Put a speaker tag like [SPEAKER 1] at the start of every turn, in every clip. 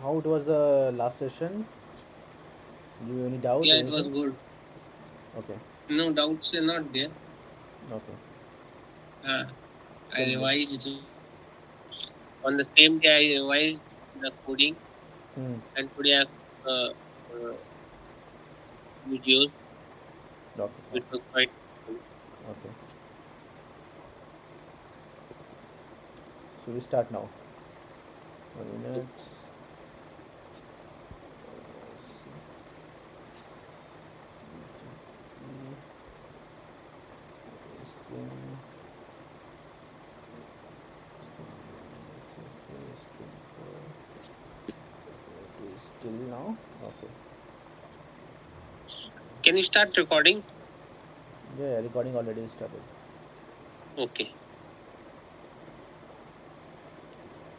[SPEAKER 1] how it was the last session? You any doubt,
[SPEAKER 2] Yeah, it was
[SPEAKER 1] anything?
[SPEAKER 2] good.
[SPEAKER 1] Okay,
[SPEAKER 2] No doubts are not there.
[SPEAKER 1] okay.
[SPEAKER 2] Uh, I
[SPEAKER 1] So let's.
[SPEAKER 2] revised on the same day. I revised the coding,
[SPEAKER 1] Hmm.
[SPEAKER 2] and today I uh, videos,
[SPEAKER 1] Okay,
[SPEAKER 2] which
[SPEAKER 1] okay,
[SPEAKER 2] was quite good.
[SPEAKER 1] okay. So we start now. 1 minute. Spring. It is still now. Okay.
[SPEAKER 2] Can you start recording?
[SPEAKER 1] Yeah, yeah, recording already started.
[SPEAKER 2] Okay.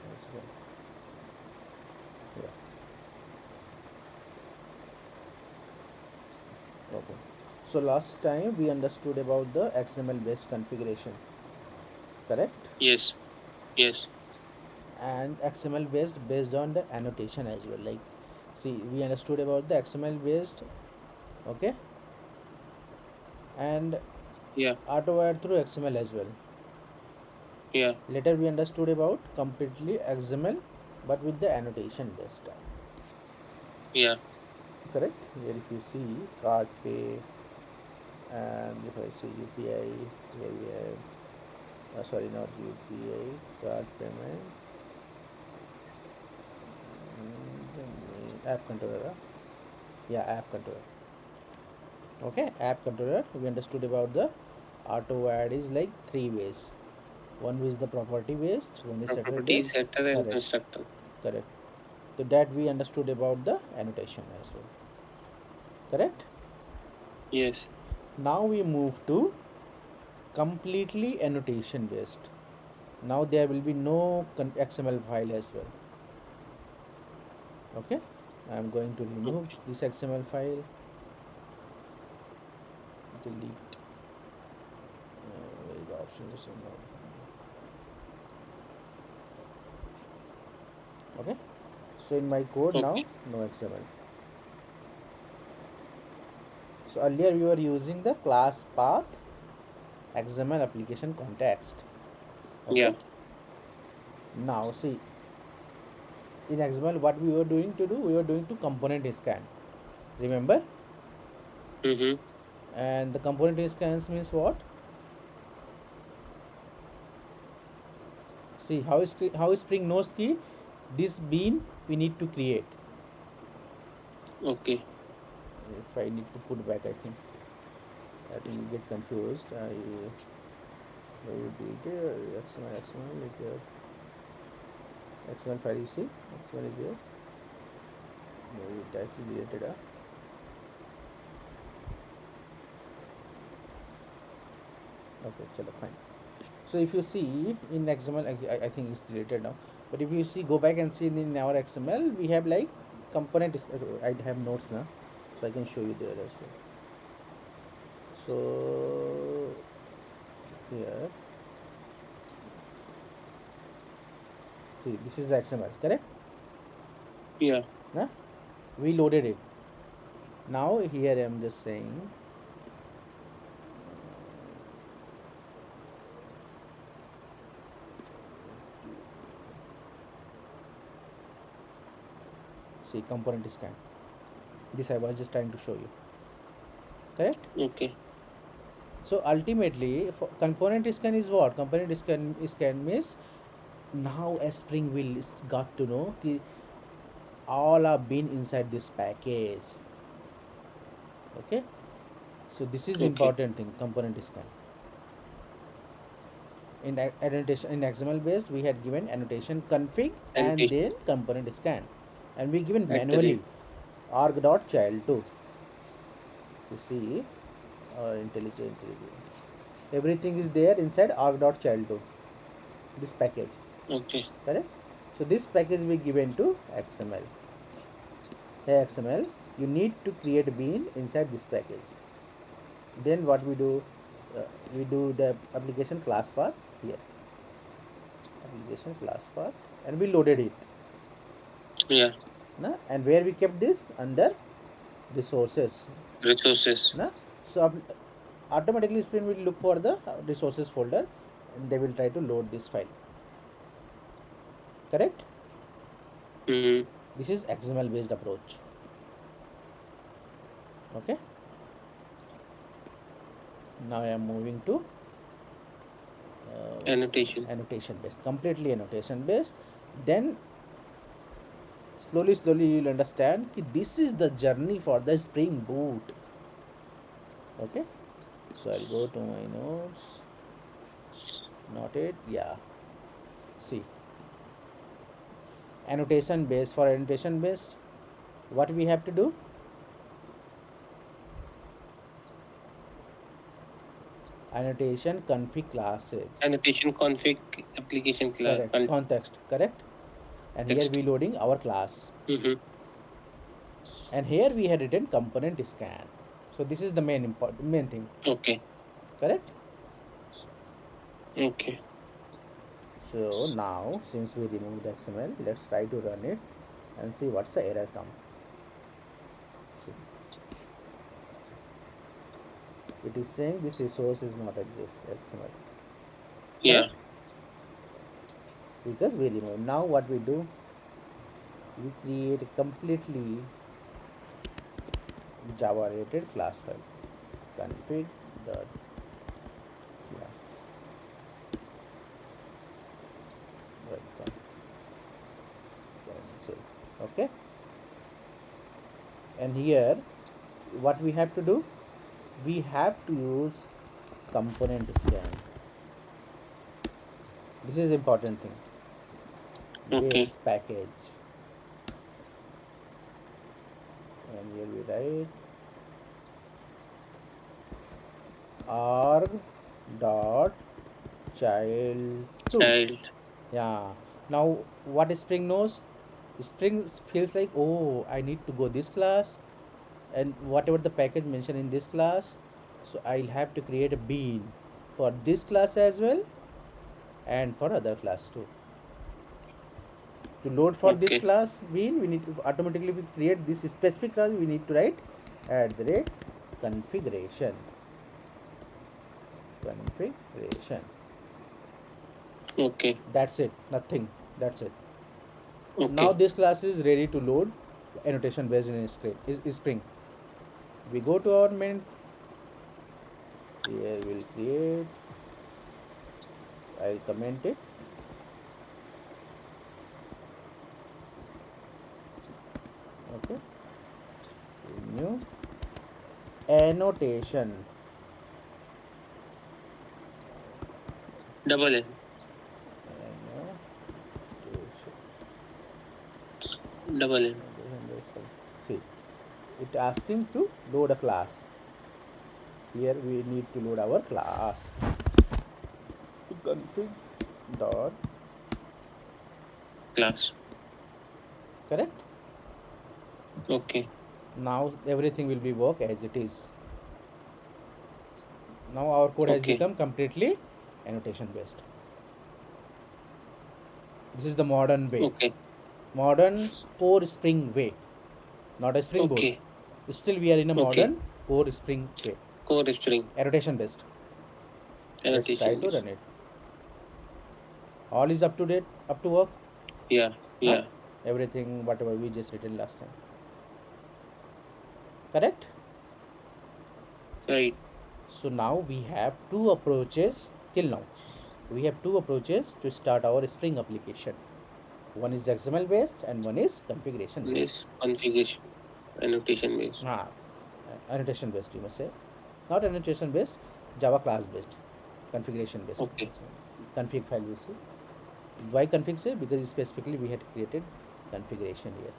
[SPEAKER 1] One second. Yeah. Okay. So last time we understood about the XML based configuration, correct?
[SPEAKER 2] Yes. Yes.
[SPEAKER 1] And XML based on the annotation as well. Like, see, we understood about the XML based, okay, and
[SPEAKER 2] Yeah.
[SPEAKER 1] auto add through XML as well.
[SPEAKER 2] Yeah.
[SPEAKER 1] Later we understood about completely XML, but with the annotation based type.
[SPEAKER 2] Yeah.
[SPEAKER 1] Correct. Here, if you see card pay, and if I say UPI, here we have. Sorry, not UPI, card payment, and app controller. Yeah, app controller. Okay, app controller. We understood about the auto add is like three ways. One is the property based, one is setter
[SPEAKER 2] Property
[SPEAKER 1] based.
[SPEAKER 2] setter and
[SPEAKER 1] Correct,
[SPEAKER 2] constructor.
[SPEAKER 1] correct. So that we understood about the annotation as well. Correct.
[SPEAKER 2] Yes.
[SPEAKER 1] Now we move to completely annotation based. Now there will be no XML file as well. Okay, I'm going to remove
[SPEAKER 2] Okay.
[SPEAKER 1] this XML file, delete. Where is the option is okay. So in my code now,
[SPEAKER 2] Okay.
[SPEAKER 1] no XML. So earlier we were using the class path XML application context. Okay.
[SPEAKER 2] Yeah.
[SPEAKER 1] Now see, in XML what we were doing to do, we were doing to component scan. Remember?
[SPEAKER 2] Mm-hmm.
[SPEAKER 1] And the component scans means what? See how Spring knows key this bean we need to create.
[SPEAKER 2] Okay.
[SPEAKER 1] If I need to put back, I think you get confused. You did XML is there. XML file you see, XML is there. Maybe directly deleted. Okay, chalo, fine. So if you see in XML, I think it's deleted now. But if you see, go back and see in our XML, we have like component. I have notes now, so I can show you there as well. So here, see, this is XML, correct?
[SPEAKER 2] Yeah.
[SPEAKER 1] Nah? We loaded it. Now here I'm just saying, see component scan. This I was just trying to show you, correct?
[SPEAKER 2] Okay.
[SPEAKER 1] So ultimately, for component scan is what? Component scan means now a Spring will got to know कि all are been inside this package. Okay, so this is
[SPEAKER 2] Okay.
[SPEAKER 1] important thing. Component scan in annotation in XML based we had given annotation config and
[SPEAKER 2] Annotation
[SPEAKER 1] then component scan, and we given
[SPEAKER 2] at the
[SPEAKER 1] manually
[SPEAKER 2] rate.
[SPEAKER 1] arg.child too. You see, intelligent. Everything is there inside arg.child too. This package,
[SPEAKER 2] Okay.
[SPEAKER 1] correct? So this package we given to XML. Hey XML, you need to create bean inside this package. Then what we do? We do the application class path here. Application class path, and we loaded it.
[SPEAKER 2] Yeah.
[SPEAKER 1] na? And where we kept this under resources,
[SPEAKER 2] Resources.
[SPEAKER 1] na? So automatically Spring will look for the resources folder and they will try to load this file. Correct?
[SPEAKER 2] Mm-hmm.
[SPEAKER 1] This is XML based approach. Okay. Now I am moving to
[SPEAKER 2] Annotation.
[SPEAKER 1] annotation based, completely annotation based. Then slowly you will understand that this is the journey for the Spring Boot. Okay. So I'll go to my notes. Not it. Yeah. See, annotation based. For annotation based, what we have to do? Annotation config classes.
[SPEAKER 2] Annotation config application class
[SPEAKER 1] Correct. Context. Correct. And here
[SPEAKER 2] context.
[SPEAKER 1] we loading our class.
[SPEAKER 2] Mm-hmm.
[SPEAKER 1] And here we had written component scan. So this is the main thing.
[SPEAKER 2] Okay.
[SPEAKER 1] Correct.
[SPEAKER 2] Okay.
[SPEAKER 1] So now since we removed XML, let's try to run it and see what's the error come. See. It is saying this resource is not exist XML.
[SPEAKER 2] Yeah.
[SPEAKER 1] Correct? Because we remove. Now what we do? We create a completely Java related class file. Config dot class. Welcome. Cancel. Okay. And here, what we have to do? We have to use component scan. This is important thing.
[SPEAKER 2] Okay.
[SPEAKER 1] Base package. And here we write arg dot child 2.
[SPEAKER 2] Child.
[SPEAKER 1] Yeah. Now what Spring knows? Spring feels like, oh, I need to go this class and whatever the package mentioned in this class, so I'll have to create a bean for this class as well and for other class too. To load for this
[SPEAKER 2] Okay.
[SPEAKER 1] class bean, we need to automatically create this specific class. We need to write @configuration. Configuration.
[SPEAKER 2] Okay.
[SPEAKER 1] That's it. Nothing. That's it.
[SPEAKER 2] Okay.
[SPEAKER 1] Now this class is ready to load annotation based in script is Spring. We go to our main. Here we'll create. I'll comment it. Okay. New annotation.
[SPEAKER 2] Double N.
[SPEAKER 1] Annotation.
[SPEAKER 2] Double N.
[SPEAKER 1] See, it asking to load a class. Here we need to load our class. Config dot
[SPEAKER 2] Class.
[SPEAKER 1] correct.
[SPEAKER 2] Okay.
[SPEAKER 1] Now everything will be work as it is. Now our code has
[SPEAKER 2] Okay.
[SPEAKER 1] become completely annotation based. This is the modern way.
[SPEAKER 2] Okay.
[SPEAKER 1] Modern core Spring way, not a Spring Boot.
[SPEAKER 2] Okay.
[SPEAKER 1] Still we are in a
[SPEAKER 2] Okay.
[SPEAKER 1] modern core Spring way,
[SPEAKER 2] Core Spring.
[SPEAKER 1] annotation based. Let's try
[SPEAKER 2] Annotation.
[SPEAKER 1] to run it. All is up to date, up to work.
[SPEAKER 2] Yeah. Yeah.
[SPEAKER 1] Everything whatever we just written last time. Correct.
[SPEAKER 2] Right.
[SPEAKER 1] So now we have two approaches till now. We have two approaches to start our Spring application. One is XML based and one is configuration based.
[SPEAKER 2] This configuration. Annotation based.
[SPEAKER 1] Annotation based, you must say. Not annotation based, Java class based, configuration based.
[SPEAKER 2] Okay.
[SPEAKER 1] Config file we see. Why config say? Because specifically we had created configuration here.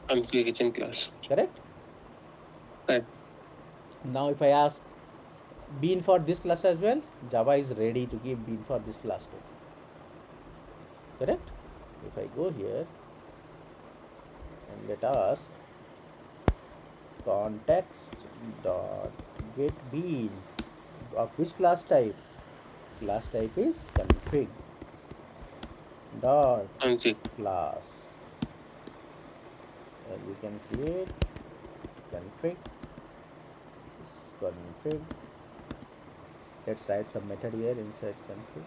[SPEAKER 2] Configuration class.
[SPEAKER 1] Correct?
[SPEAKER 2] Correct.
[SPEAKER 1] Now if I ask bean for this class as well, Java is ready to give bean for this class too. Correct? If I go here and let us context dot get bean of which class type? Class type is config dot
[SPEAKER 2] Config.
[SPEAKER 1] class we can create config. This is config. Let's write some method here inside config.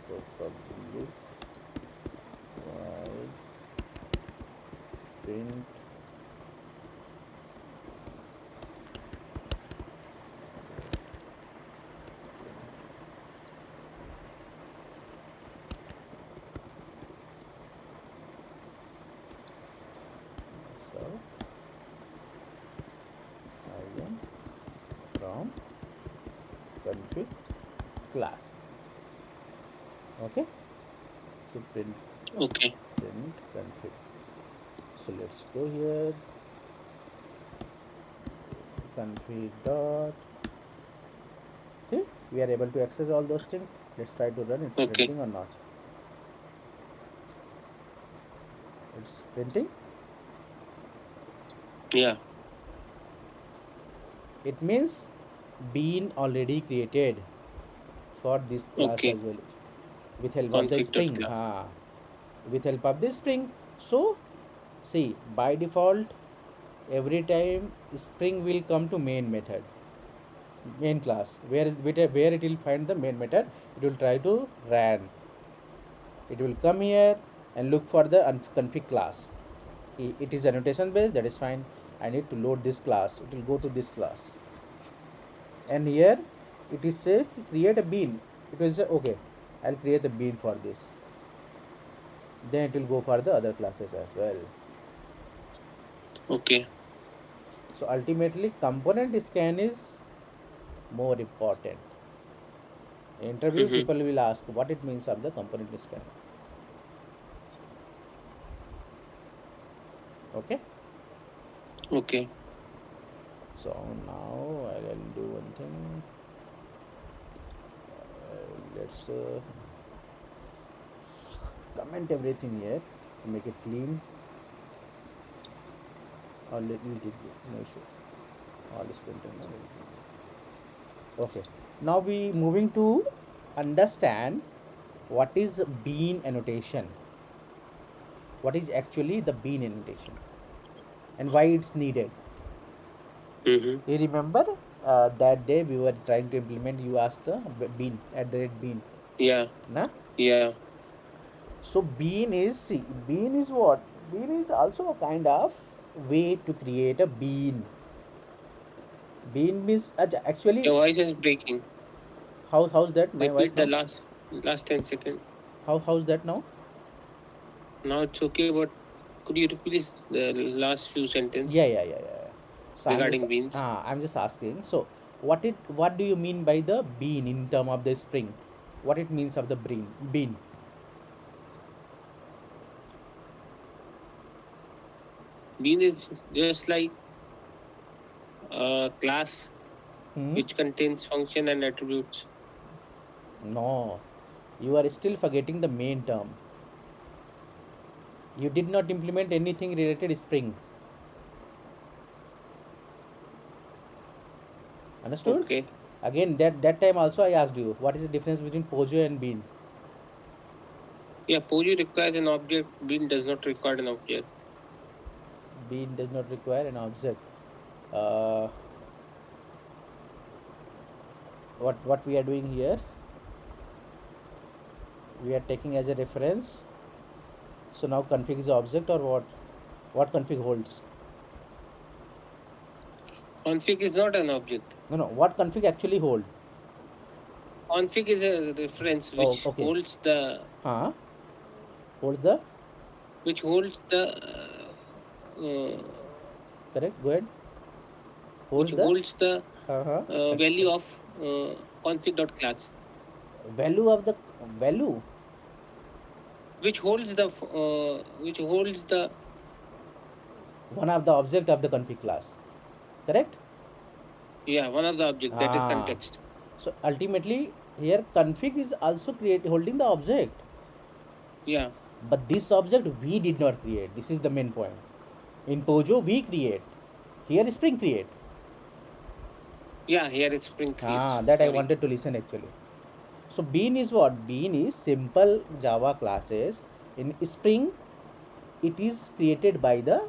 [SPEAKER 1] So public void print so I am from config class. Okay, so print
[SPEAKER 2] Okay.
[SPEAKER 1] config. So let's go here, config dot. See, we are able to access all those things. Let's try to run. It's
[SPEAKER 2] Okay.
[SPEAKER 1] printing or not? It's printing.
[SPEAKER 2] Yeah.
[SPEAKER 1] It means bean already created for this class
[SPEAKER 2] Okay.
[SPEAKER 1] as well, with help of the
[SPEAKER 2] Config
[SPEAKER 1] spring.
[SPEAKER 2] dot class.
[SPEAKER 1] With help of this spring. So see, by default, every time spring will come to main method, main class, where it will find the main method. It will try to run. It will come here and look for the config class. It is annotation based, that is fine. I need to load this class. It will go to this class, and here it is say create a bean. It will say okay, I'll create a bean for this. Then it will go for the other classes as well.
[SPEAKER 2] Okay.
[SPEAKER 1] So ultimately component scan is more important. In interview,
[SPEAKER 2] Mhm.
[SPEAKER 1] people will ask what it means of the component scan. Okay,
[SPEAKER 2] Okay.
[SPEAKER 1] so now I'll do one thing. Let's comment everything here to make it clean. Or let me take no issue. All is printed. Okay, now we moving to understand what is bean annotation. What is actually the bean annotation and why it's needed.
[SPEAKER 2] Mhm.
[SPEAKER 1] You remember that day we were trying to implement, you asked the bean at the red bean.
[SPEAKER 2] Yeah.
[SPEAKER 1] Nah?
[SPEAKER 2] Yeah.
[SPEAKER 1] So bean is, see, bean is what? Bean is also a kind of way to create a bean. Bean means actually,
[SPEAKER 2] Your voice is breaking.
[SPEAKER 1] how's that? My voice
[SPEAKER 2] Repeat the
[SPEAKER 1] now?
[SPEAKER 2] last 10 seconds.
[SPEAKER 1] How's that now?
[SPEAKER 2] Now it's okay, but could you repeat the last few sentences
[SPEAKER 1] Yeah. So
[SPEAKER 2] regarding beans?
[SPEAKER 1] I'm just asking. So what do you mean by the bean in term of the spring? What it means of the bean?
[SPEAKER 2] Bean is just like a class
[SPEAKER 1] Hmm?
[SPEAKER 2] which contains function and attributes.
[SPEAKER 1] No, you are still forgetting the main term. You did not implement anything related spring. Understood?
[SPEAKER 2] Okay.
[SPEAKER 1] Again, that time also I asked you what is the difference between Pojo and bean.
[SPEAKER 2] Yeah, Poju requires an object. Bean does not require an object.
[SPEAKER 1] Bean does not require an object. Uh, what we are doing here? We are taking as a reference. So now config is object or what? What config holds?
[SPEAKER 2] Config is not an object.
[SPEAKER 1] No. What config actually hold?
[SPEAKER 2] Config is a reference
[SPEAKER 1] Oh,
[SPEAKER 2] which
[SPEAKER 1] okay.
[SPEAKER 2] holds the
[SPEAKER 1] Huh? Holds the
[SPEAKER 2] which holds the uh,
[SPEAKER 1] correct. Go ahead.
[SPEAKER 2] which
[SPEAKER 1] Holds the
[SPEAKER 2] holds the
[SPEAKER 1] uh-huh.
[SPEAKER 2] value of config dot class,
[SPEAKER 1] Value of the value.
[SPEAKER 2] which holds the
[SPEAKER 1] One of the object of the config class. Correct.
[SPEAKER 2] one of the object, that is
[SPEAKER 1] Ah.
[SPEAKER 2] context.
[SPEAKER 1] So ultimately here config is also holding the object.
[SPEAKER 2] Yeah.
[SPEAKER 1] But this object we did not create. This is the main point. In Pojo we create. Here Spring create.
[SPEAKER 2] Yeah, here it's Spring creates.
[SPEAKER 1] That I
[SPEAKER 2] Sorry.
[SPEAKER 1] wanted to listen actually. So bean is what? Bean is simple Java classes In Spring, it is created by the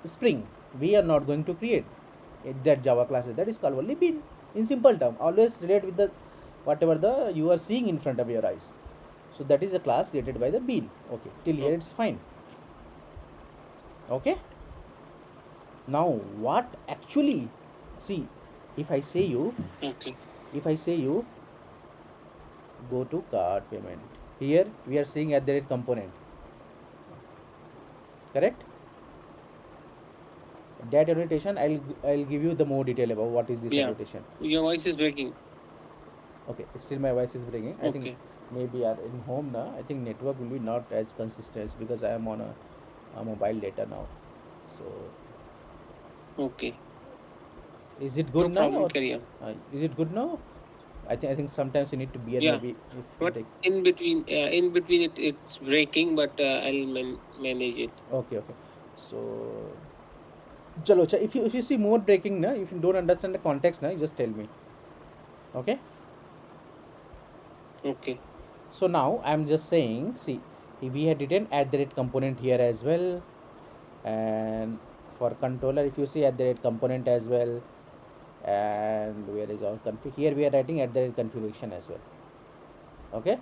[SPEAKER 1] Spring. We are not going to create that Java classes. That is called only bean. In simple term, always relate with the whatever the you are seeing in front of your eyes. So that is a class created by the bean. Okay, till here it's fine. Okay. Now what actually, see, if I say you,
[SPEAKER 2] Okay.
[SPEAKER 1] if I say you go to card payment, here we are seeing at the rate component, correct? That annotation, I'll give you the more detail about what is this
[SPEAKER 2] Yeah.
[SPEAKER 1] annotation.
[SPEAKER 2] Your voice is breaking.
[SPEAKER 1] Okay, still my voice is breaking. I think
[SPEAKER 2] Okay.
[SPEAKER 1] maybe are in home now. I think network will be not as consistent because I am on a mobile data now. So
[SPEAKER 2] Okay.
[SPEAKER 1] is it
[SPEAKER 2] No
[SPEAKER 1] good now
[SPEAKER 2] problem.
[SPEAKER 1] or
[SPEAKER 2] Carry on.
[SPEAKER 1] is it good now? I think sometimes you need to bear
[SPEAKER 2] Yeah.
[SPEAKER 1] maybe if you
[SPEAKER 2] But
[SPEAKER 1] take.
[SPEAKER 2] in between it's breaking, but I'll manage it.
[SPEAKER 1] Okay. So chalo, if you see more breaking na, if you don't understand the context na, just tell me. Okay.
[SPEAKER 2] Okay.
[SPEAKER 1] So now I'm just saying, see, we had written at the rate component here as well, and for controller, if you see at the rate component as well, and where is our config? Here we are writing at the rate configuration as well. Okay.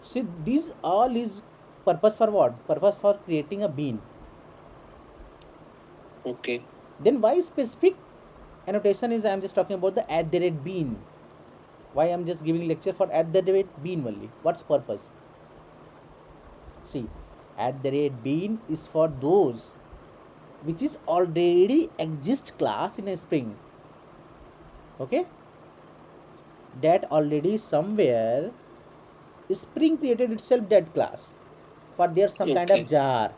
[SPEAKER 1] See, these all is purpose for what? Purpose for creating a bean.
[SPEAKER 2] Okay.
[SPEAKER 1] Then why specific annotation is I'm just talking about the at the rate bean. Why I'm just giving lecture for at the rate bean only? What's purpose? See, at the rate bean is for those which is already exist class in a Spring. Okay, that already somewhere Spring created itself that class for there some kind of
[SPEAKER 2] Okay.
[SPEAKER 1] jar.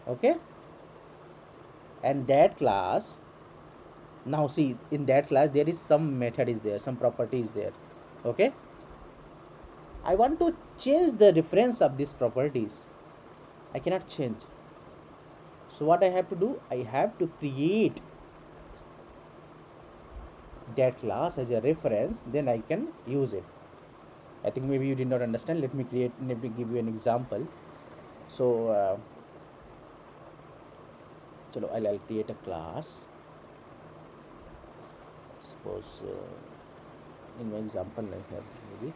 [SPEAKER 1] Okay, and that class, now see, in that class there is some method is there, some property is there. Okay, I want to change the reference of these properties. I cannot change. So what I have to do, I have to create that class as a reference, then I can use it. I think maybe you did not understand. Let me give you an example. So chalo, I'll create a class. Suppose in my example I have maybe,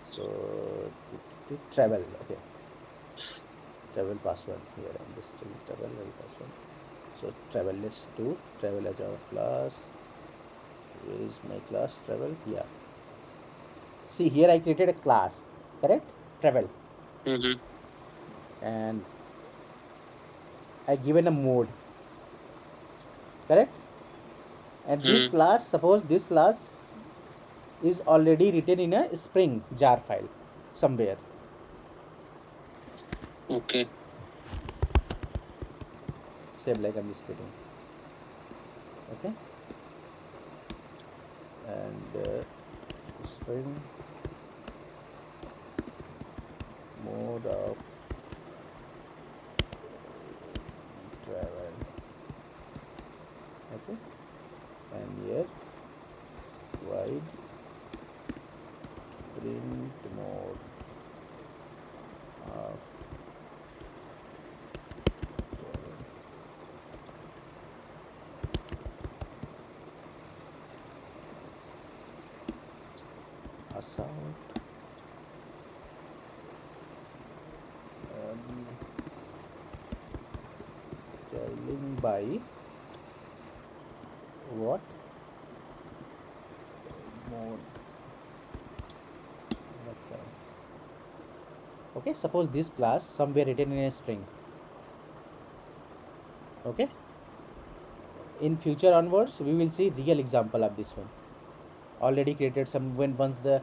[SPEAKER 1] so to travel. Okay, travel password. Here I'm just telling travel password. So travel, let's do travel as our class. Where is my class? Travel. Yeah, see, here I created a class, correct? Travel.
[SPEAKER 2] Mm-hmm.
[SPEAKER 1] And I given a mode, correct? And this
[SPEAKER 2] Mm-hmm.
[SPEAKER 1] class, suppose this class is already written in a Spring jar file somewhere.
[SPEAKER 2] Okay.
[SPEAKER 1] Same like I'm just creating. Okay, and Spring mode of travel. Okay, and here wide print mode of travel. Assault. Traveling by what mode? Okay. Okay, suppose this class somewhere written in a Spring. Okay, in future onwards we will see real example of this one already created some when once the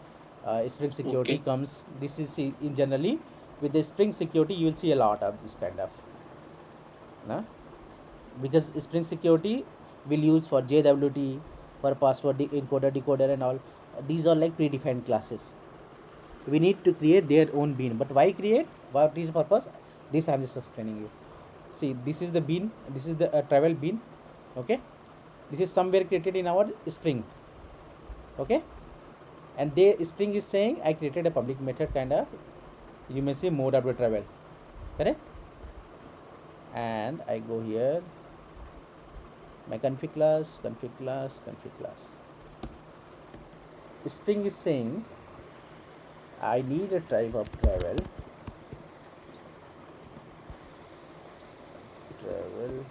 [SPEAKER 1] Spring security
[SPEAKER 2] Okay.
[SPEAKER 1] comes. This is in generally with the Spring security you will see a lot of this kind of nah? Because Spring security will use for JWT, for password encoder decoder and all. These are like predefined classes. We need to create their own bean, but why create, what is the purpose? This I'm just explaining you. See, this is the bean, this is the travel bean. Okay, this is somewhere created in our Spring. Okay, and they Spring is saying I created a public method kind of you may see mode of the travel, correct? And I go here, my config class, config class, config class. Spring is saying I need a type of travel, travel,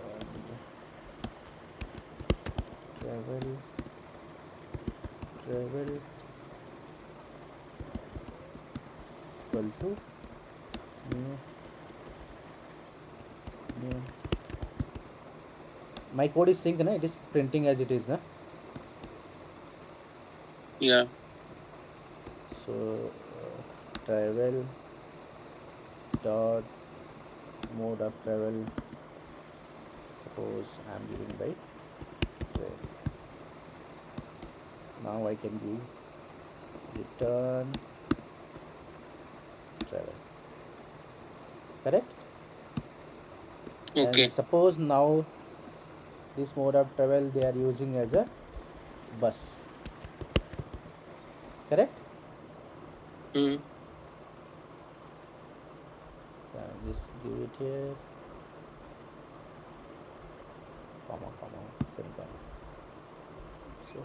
[SPEAKER 1] and travel, travel equal to new, new. My code is sync, na? It is printing as it is, na?
[SPEAKER 2] Yeah.
[SPEAKER 1] So travel dot mode of travel, suppose I am giving by travel. Now I can give return travel, correct?
[SPEAKER 2] Okay.
[SPEAKER 1] And suppose now this mode of travel they are using as a bus, correct?
[SPEAKER 2] Hmm.
[SPEAKER 1] So just give it here, comma, semicolon. So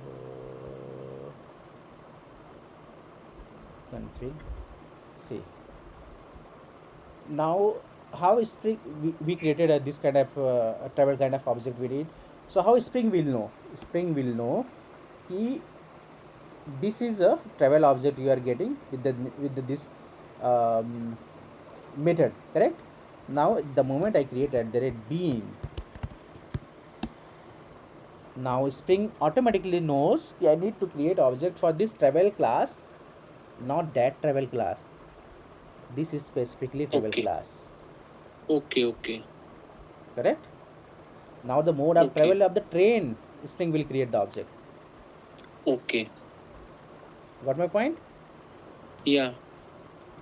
[SPEAKER 1] config, see now how Spring we created this kind of a travel kind of object we did. So how Spring will know? Spring will know कि this is a travel object you are getting with this um, method, correct? Now the moment I create at the rate bean, now Spring automatically knows I need to create object for this travel class, not that travel class. This is specifically travel
[SPEAKER 2] Okay.
[SPEAKER 1] class,
[SPEAKER 2] Okay. Okay.
[SPEAKER 1] correct? Now the mode of
[SPEAKER 2] Okay.
[SPEAKER 1] travel of the train, Spring will create the object.
[SPEAKER 2] Okay.
[SPEAKER 1] Got my point?
[SPEAKER 2] Yeah.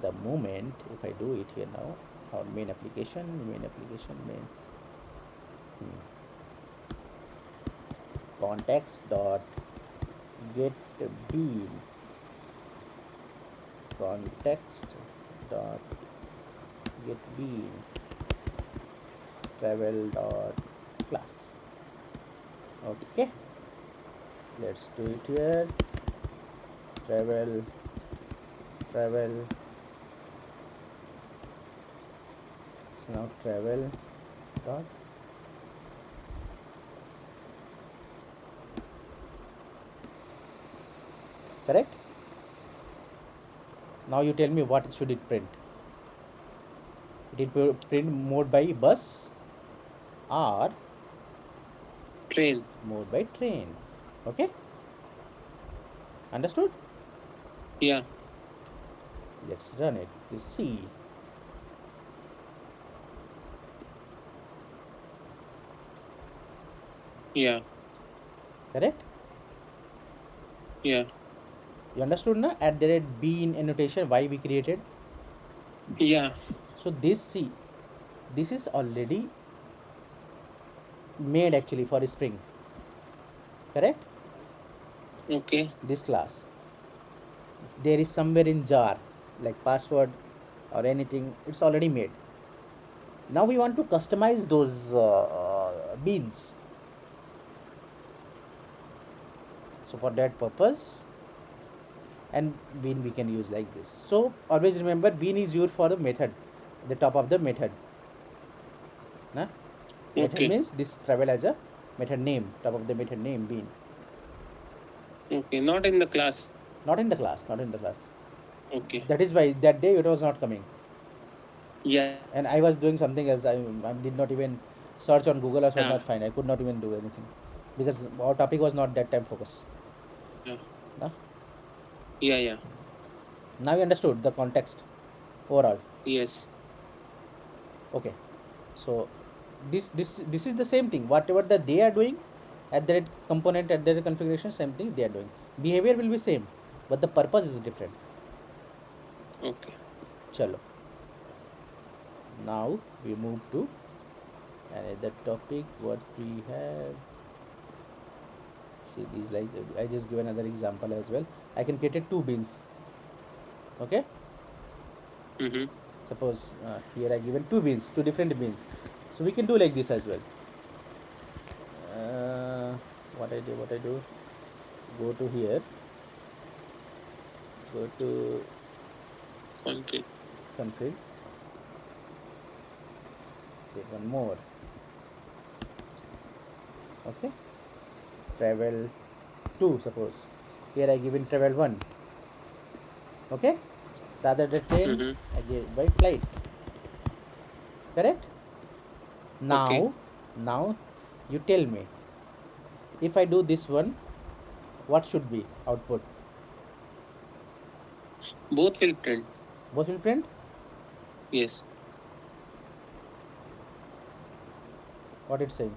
[SPEAKER 1] The moment if I do it here now, our main application, main context dot get bean, context dot get bean travel dot class. Okay, let's do it here. Travel, travel. So now travel dot correct. Now you tell me what should it print? It will print mode by bus or
[SPEAKER 2] Train.
[SPEAKER 1] mode by train. Okay, understood?
[SPEAKER 2] Yeah.
[SPEAKER 1] Let's run it to see.
[SPEAKER 2] Yeah.
[SPEAKER 1] Correct?
[SPEAKER 2] Yeah.
[SPEAKER 1] You understood na? At the rate bean annotation why we created.
[SPEAKER 2] Yeah.
[SPEAKER 1] So this see, this is already made actually for Spring. Correct?
[SPEAKER 2] Okay.
[SPEAKER 1] This class. There is somewhere in jar like password or anything. It's already made. Now we want to customize those beans. So for that purpose, and bean we can use like this. So always remember bean is used for the method, the top of the method. Nah? Method
[SPEAKER 2] Okay.
[SPEAKER 1] means this travel as a method name, top of the method name bean.
[SPEAKER 2] Okay. Not in the class.
[SPEAKER 1] Not in the class, not in the class.
[SPEAKER 2] Okay.
[SPEAKER 1] That is why that day it was not coming.
[SPEAKER 2] Yeah.
[SPEAKER 1] And I was doing something else. I did not even search on Google, I was
[SPEAKER 2] Yeah.
[SPEAKER 1] not fine. I could not even do anything because our topic was not that time focus.
[SPEAKER 2] Yeah.
[SPEAKER 1] Nah?
[SPEAKER 2] Yeah. Yeah.
[SPEAKER 1] Now you understood the context overall.
[SPEAKER 2] Yes.
[SPEAKER 1] Okay. So this is the same thing. Whatever that they are doing at their component at their configuration, same thing they are doing. Behavior will be same, but the purpose is different.
[SPEAKER 2] Okay.
[SPEAKER 1] Chalo. Now we move to another topic. What we have? See these, like I just give another example as well. I can create two beans. Okay,
[SPEAKER 2] Mm-hmm.
[SPEAKER 1] suppose here I given two beans, two different beans. So we can do like this as well. uh, what I do, go to here, go to
[SPEAKER 2] Config.
[SPEAKER 1] config, create one more. Okay, travel 2, suppose here I given travel 1. Okay, rather the train
[SPEAKER 2] Mm-hmm.
[SPEAKER 1] I give by flight. Correct.
[SPEAKER 2] Okay.
[SPEAKER 1] Now you tell me, if I do this one, what should be output?
[SPEAKER 2] Both will print.
[SPEAKER 1] Both will print.
[SPEAKER 2] Yes.
[SPEAKER 1] What it's saying?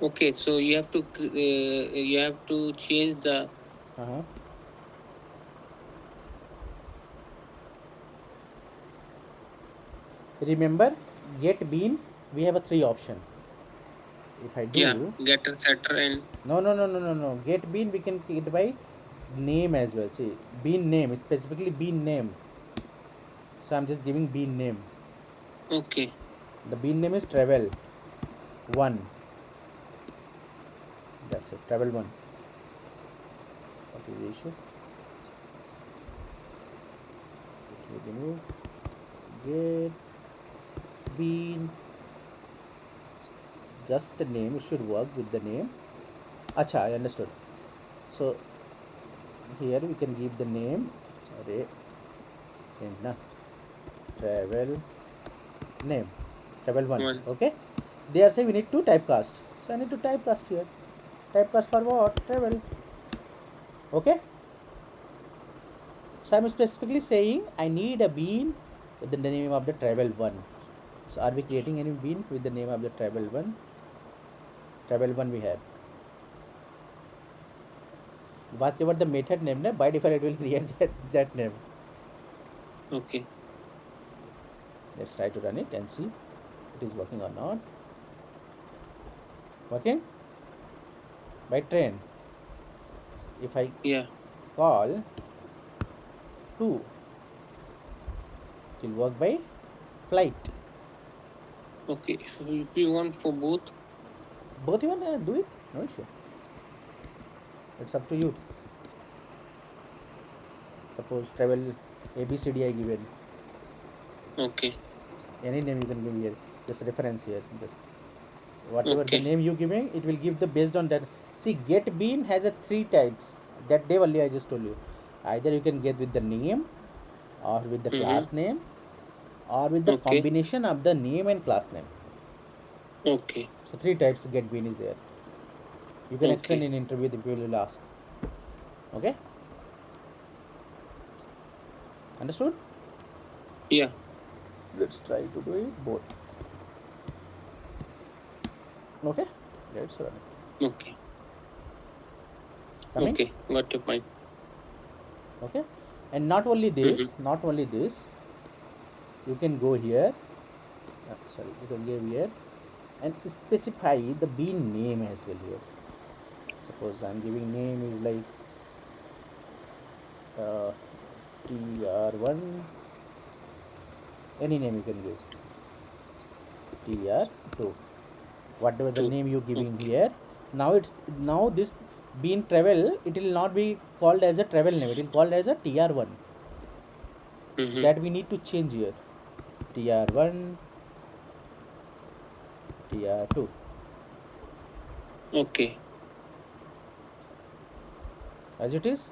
[SPEAKER 2] Okay. So you have to change the.
[SPEAKER 1] Uh-huh. Remember, get bean, we have a three option. If I
[SPEAKER 2] Yeah,
[SPEAKER 1] do,
[SPEAKER 2] getter, setter, and
[SPEAKER 1] no, get bean we can get by name as well. See, bean name, specifically bean name. So I'm just giving bean name.
[SPEAKER 2] okay.
[SPEAKER 1] The bean name is travel 1. That's it, travel 1. What is the issue? It will remove get bean, just the name, it should work with the name. Acha, I understood. So here we can give the name array and na travel name, travel 1.
[SPEAKER 2] One.
[SPEAKER 1] Okay, they are saying we need to typecast, so I need to typecast here. Typecast for what? Travel. Okay, so I'm specifically saying I need a bean with the name of the travel 1. So are we creating any bean with the name of the travel 1? Travel 1 we have. Whatever the method name, by default it will create that name.
[SPEAKER 2] Okay.
[SPEAKER 1] Let's try to run it and see it is working or not. Working by train. If I
[SPEAKER 2] Yeah.
[SPEAKER 1] call 2, it will work by flight.
[SPEAKER 2] Okay. If you want for both.
[SPEAKER 1] Both even do it, no issue. It's up to you. Suppose travel ABCD I given,
[SPEAKER 2] Okay.
[SPEAKER 1] any name you can give here, just reference here, just whatever the
[SPEAKER 2] Okay.
[SPEAKER 1] name you giving, it will give the based on that. See, get bean has a 3 types. That day only I just told you, either you can get with the name, or with the
[SPEAKER 2] Mm-hmm.
[SPEAKER 1] class name, or with the
[SPEAKER 2] Okay.
[SPEAKER 1] combination of the name and class name.
[SPEAKER 2] Okay.
[SPEAKER 1] So 3 types get bean is there. You can explain
[SPEAKER 2] Okay.
[SPEAKER 1] in interview, the people will ask. Okay, understood?
[SPEAKER 2] Yeah.
[SPEAKER 1] Let's try to do it both. Okay, let's run it.
[SPEAKER 2] Okay.
[SPEAKER 1] Coming.
[SPEAKER 2] Okay. Got your point.
[SPEAKER 1] Okay, and not only
[SPEAKER 2] Mm-hmm.
[SPEAKER 1] this, you can go here, sorry, you can go here and specify the bean name as well here. Suppose I'm giving name is like tr1, any name you can give, tr2, whatever the
[SPEAKER 2] Two.
[SPEAKER 1] name you giving
[SPEAKER 2] Okay.
[SPEAKER 1] here. Now this bean travel, it will not be called as a travel name, it will called as a tr1.
[SPEAKER 2] Mm-hmm.
[SPEAKER 1] That we need to change here, tr1, tr2.
[SPEAKER 2] Okay.
[SPEAKER 1] As it is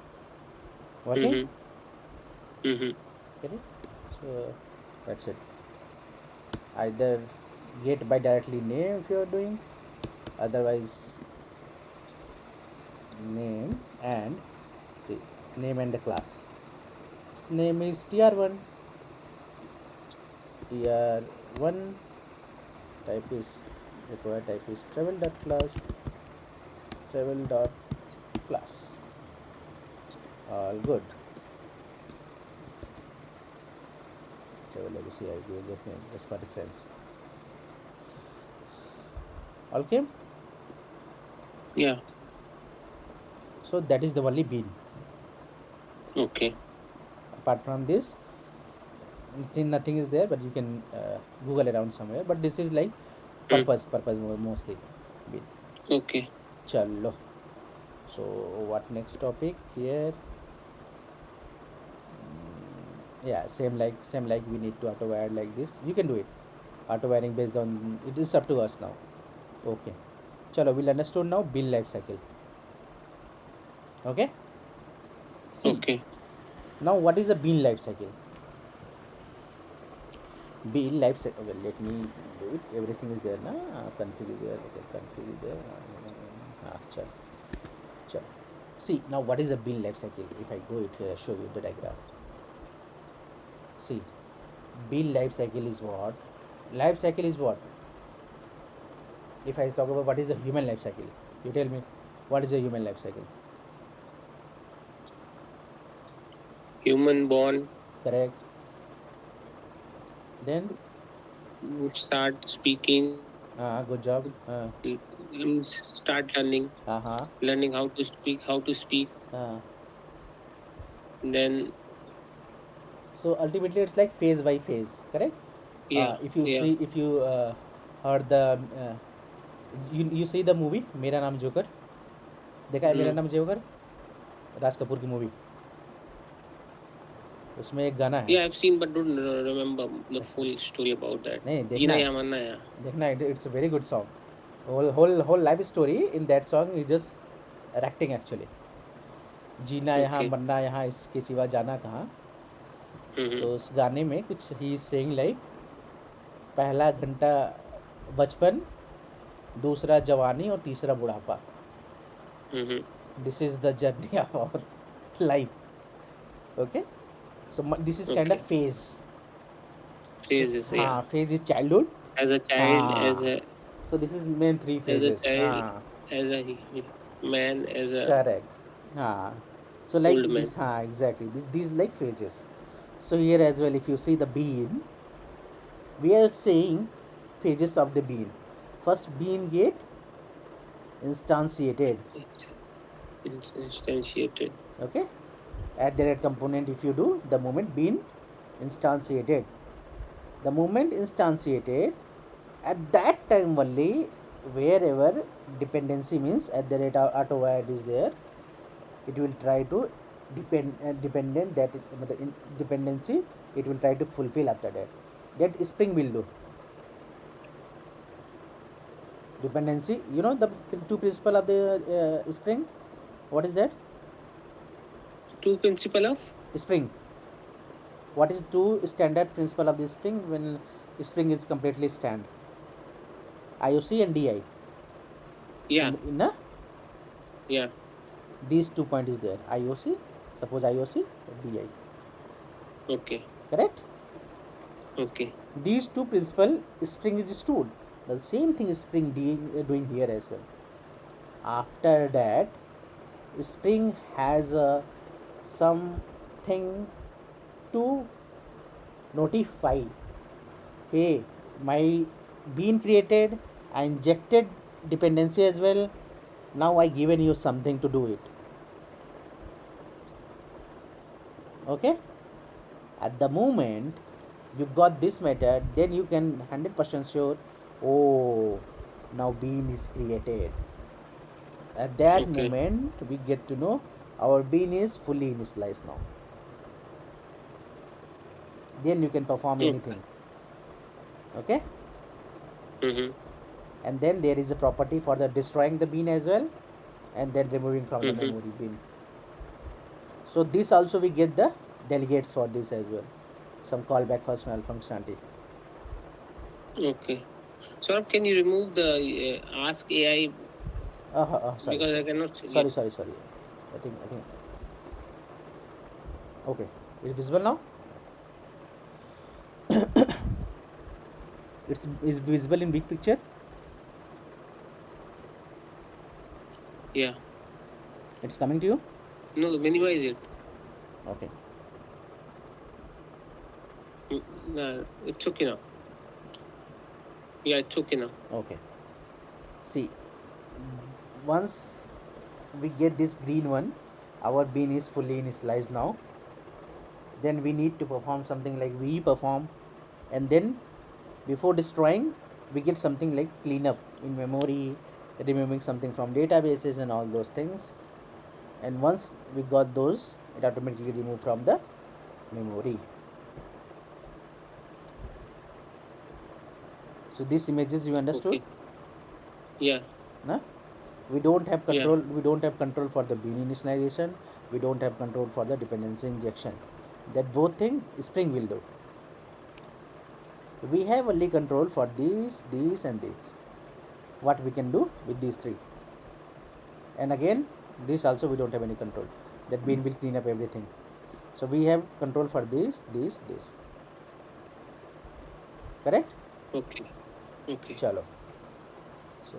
[SPEAKER 1] working.
[SPEAKER 2] Mm-hmm. Mm-hmm.
[SPEAKER 1] Correct. So that's it. Either get by directly name if you are doing, otherwise name and, see, name and the class. Name is tr1, tr1 type is, required type is travel dot class, travel dot class. All good. So let me see. I give this name just for reference. Okay.
[SPEAKER 2] Yeah.
[SPEAKER 1] So that is the only bean.
[SPEAKER 2] Okay.
[SPEAKER 1] Apart from this, nothing is there. But you can Google around somewhere. But this is like
[SPEAKER 2] Hmm.
[SPEAKER 1] purpose mostly bean.
[SPEAKER 2] Okay.
[SPEAKER 1] Chalo. So what next topic here? Yeah, same like we need to auto wire like this. You can do it. Auto wiring based on it is up to us now. Okay. Chalo, we'll understood now bean life cycle. Okay. See,
[SPEAKER 2] Okay.
[SPEAKER 1] now what is a bean life cycle? Bean life cycle. Okay, let me do it. Everything is there now. Config is there. Okay, config is there. Chalo, chalo. See, now what is a bean life cycle? If I go it here, I show you the diagram. See, bean life cycle is what? Life cycle is what? If I talk about what is the human life cycle, you tell me what is the human life cycle?
[SPEAKER 2] Human born,
[SPEAKER 1] Correct. Then,
[SPEAKER 2] start speaking,
[SPEAKER 1] good job.
[SPEAKER 2] start learning,
[SPEAKER 1] Uh-huh.
[SPEAKER 2] learning how to speak.
[SPEAKER 1] Uh.
[SPEAKER 2] Then
[SPEAKER 1] So ultimately, it's like phase by phase. Correct.
[SPEAKER 2] yeah,
[SPEAKER 1] If you
[SPEAKER 2] yeah.
[SPEAKER 1] see, if you heard the, you see the movie मेरा नाम joker. देखा है मेरा
[SPEAKER 2] No.
[SPEAKER 1] नाम joker? Raj Kapoor की movie. उसमें एक गाना है.
[SPEAKER 2] Yeah, I've seen, but don't remember the
[SPEAKER 1] अच्छा.
[SPEAKER 2] full story about that.
[SPEAKER 1] नहीं
[SPEAKER 2] Jina
[SPEAKER 1] देखना.
[SPEAKER 2] ya manna ya.
[SPEAKER 1] देखना. It's a very good song. Whole life story in that song is just acting actually. जीना यहाँ
[SPEAKER 2] Okay.
[SPEAKER 1] मरना यहाँ इसके सिवा जाना कहाँ.
[SPEAKER 2] Mm-hmm.
[SPEAKER 1] तो उस गाने में कुछ ही सेइंग लाइक पहला घंटा बचपन, दूसरा जवानी और तीसरा बुढ़ापा.
[SPEAKER 2] Mm-hmm.
[SPEAKER 1] This is the journey of our life. Okay. So this is kind
[SPEAKER 2] Okay.
[SPEAKER 1] Of phase.
[SPEAKER 2] Phases.
[SPEAKER 1] हाँ,
[SPEAKER 2] Yeah.
[SPEAKER 1] Phase is childhood.
[SPEAKER 2] As a child,
[SPEAKER 1] हाँ. So this is main three
[SPEAKER 2] as a
[SPEAKER 1] phases.
[SPEAKER 2] child,
[SPEAKER 1] हाँ.
[SPEAKER 2] as a man, as a
[SPEAKER 1] Correct. हाँ. So like
[SPEAKER 2] old man.
[SPEAKER 1] this, हाँ, exactly. These like phases. So here as well, if you see the bean, we are saying phases of the bean. First bean get instantiated.
[SPEAKER 2] Instantiated.
[SPEAKER 1] Okay. At the red component, if you do the moment bean instantiated, the moment instantiated, at that time only wherever dependency means at the rate auto wire is there, it will try to dependent that dependency it will try to fulfill after that. That spring will do. Dependency, you know the two principle of the spring. What is that?
[SPEAKER 2] Two principle of
[SPEAKER 1] Spring. What is two standard principle of the spring when spring is completely stand? IOC and DI.
[SPEAKER 2] yeah,
[SPEAKER 1] In a,
[SPEAKER 2] yeah.
[SPEAKER 1] these 2 point is there. IOC. Suppose IOC DI.
[SPEAKER 2] Okay,
[SPEAKER 1] Correct.
[SPEAKER 2] okay,
[SPEAKER 1] These two principle spring is stood. The same thing is spring doing here as well. After that, spring has something to notify. Hey, my being created, I injected dependency as well. Now I given you something to do it. Okay. At the moment you got this method, then you can 100% sure. Oh, now bean is created. At that
[SPEAKER 2] okay,
[SPEAKER 1] moment we get to know our bean is fully initialized now. Then you can perform
[SPEAKER 2] okay.
[SPEAKER 1] anything. Okay.
[SPEAKER 2] Mm-hmm.
[SPEAKER 1] And then there is a property for the destroying the bean as well, and then removing from the
[SPEAKER 2] Mm-hmm.
[SPEAKER 1] memory bean. So this also we get the delegates for this as well, some callback functionality.
[SPEAKER 2] Okay. So can you remove the ask AI
[SPEAKER 1] Sorry,
[SPEAKER 2] because I
[SPEAKER 1] sorry,
[SPEAKER 2] cannot see
[SPEAKER 1] sorry,
[SPEAKER 2] it.
[SPEAKER 1] sorry, sorry. I think. Okay, it's visible now. It's is visible in big picture.
[SPEAKER 2] Yeah.
[SPEAKER 1] It's coming to you.
[SPEAKER 2] No, minimize it.
[SPEAKER 1] Okay.
[SPEAKER 2] No, it's okay now. Yeah, it's okay now.
[SPEAKER 1] Okay. See, once we get this green one, our bean is fully initialized now. Then we need to perform something like we perform, and then before destroying, we get something like cleanup in memory, removing something from databases and all those things. And once we got those, it automatically removed from the memory. So these images you understood?
[SPEAKER 2] Okay. Yeah,
[SPEAKER 1] Nah? We don't have
[SPEAKER 2] yeah.
[SPEAKER 1] control. We don't have control for the bean initialization. We don't have control for the dependency injection. That both thing Spring will do. We have only control for these, and these. What we can do with these three. And again, this also we don't have any control. That bean will clean up everything. So we have control for this. Correct?
[SPEAKER 2] Okay, okay.
[SPEAKER 1] Chalo. So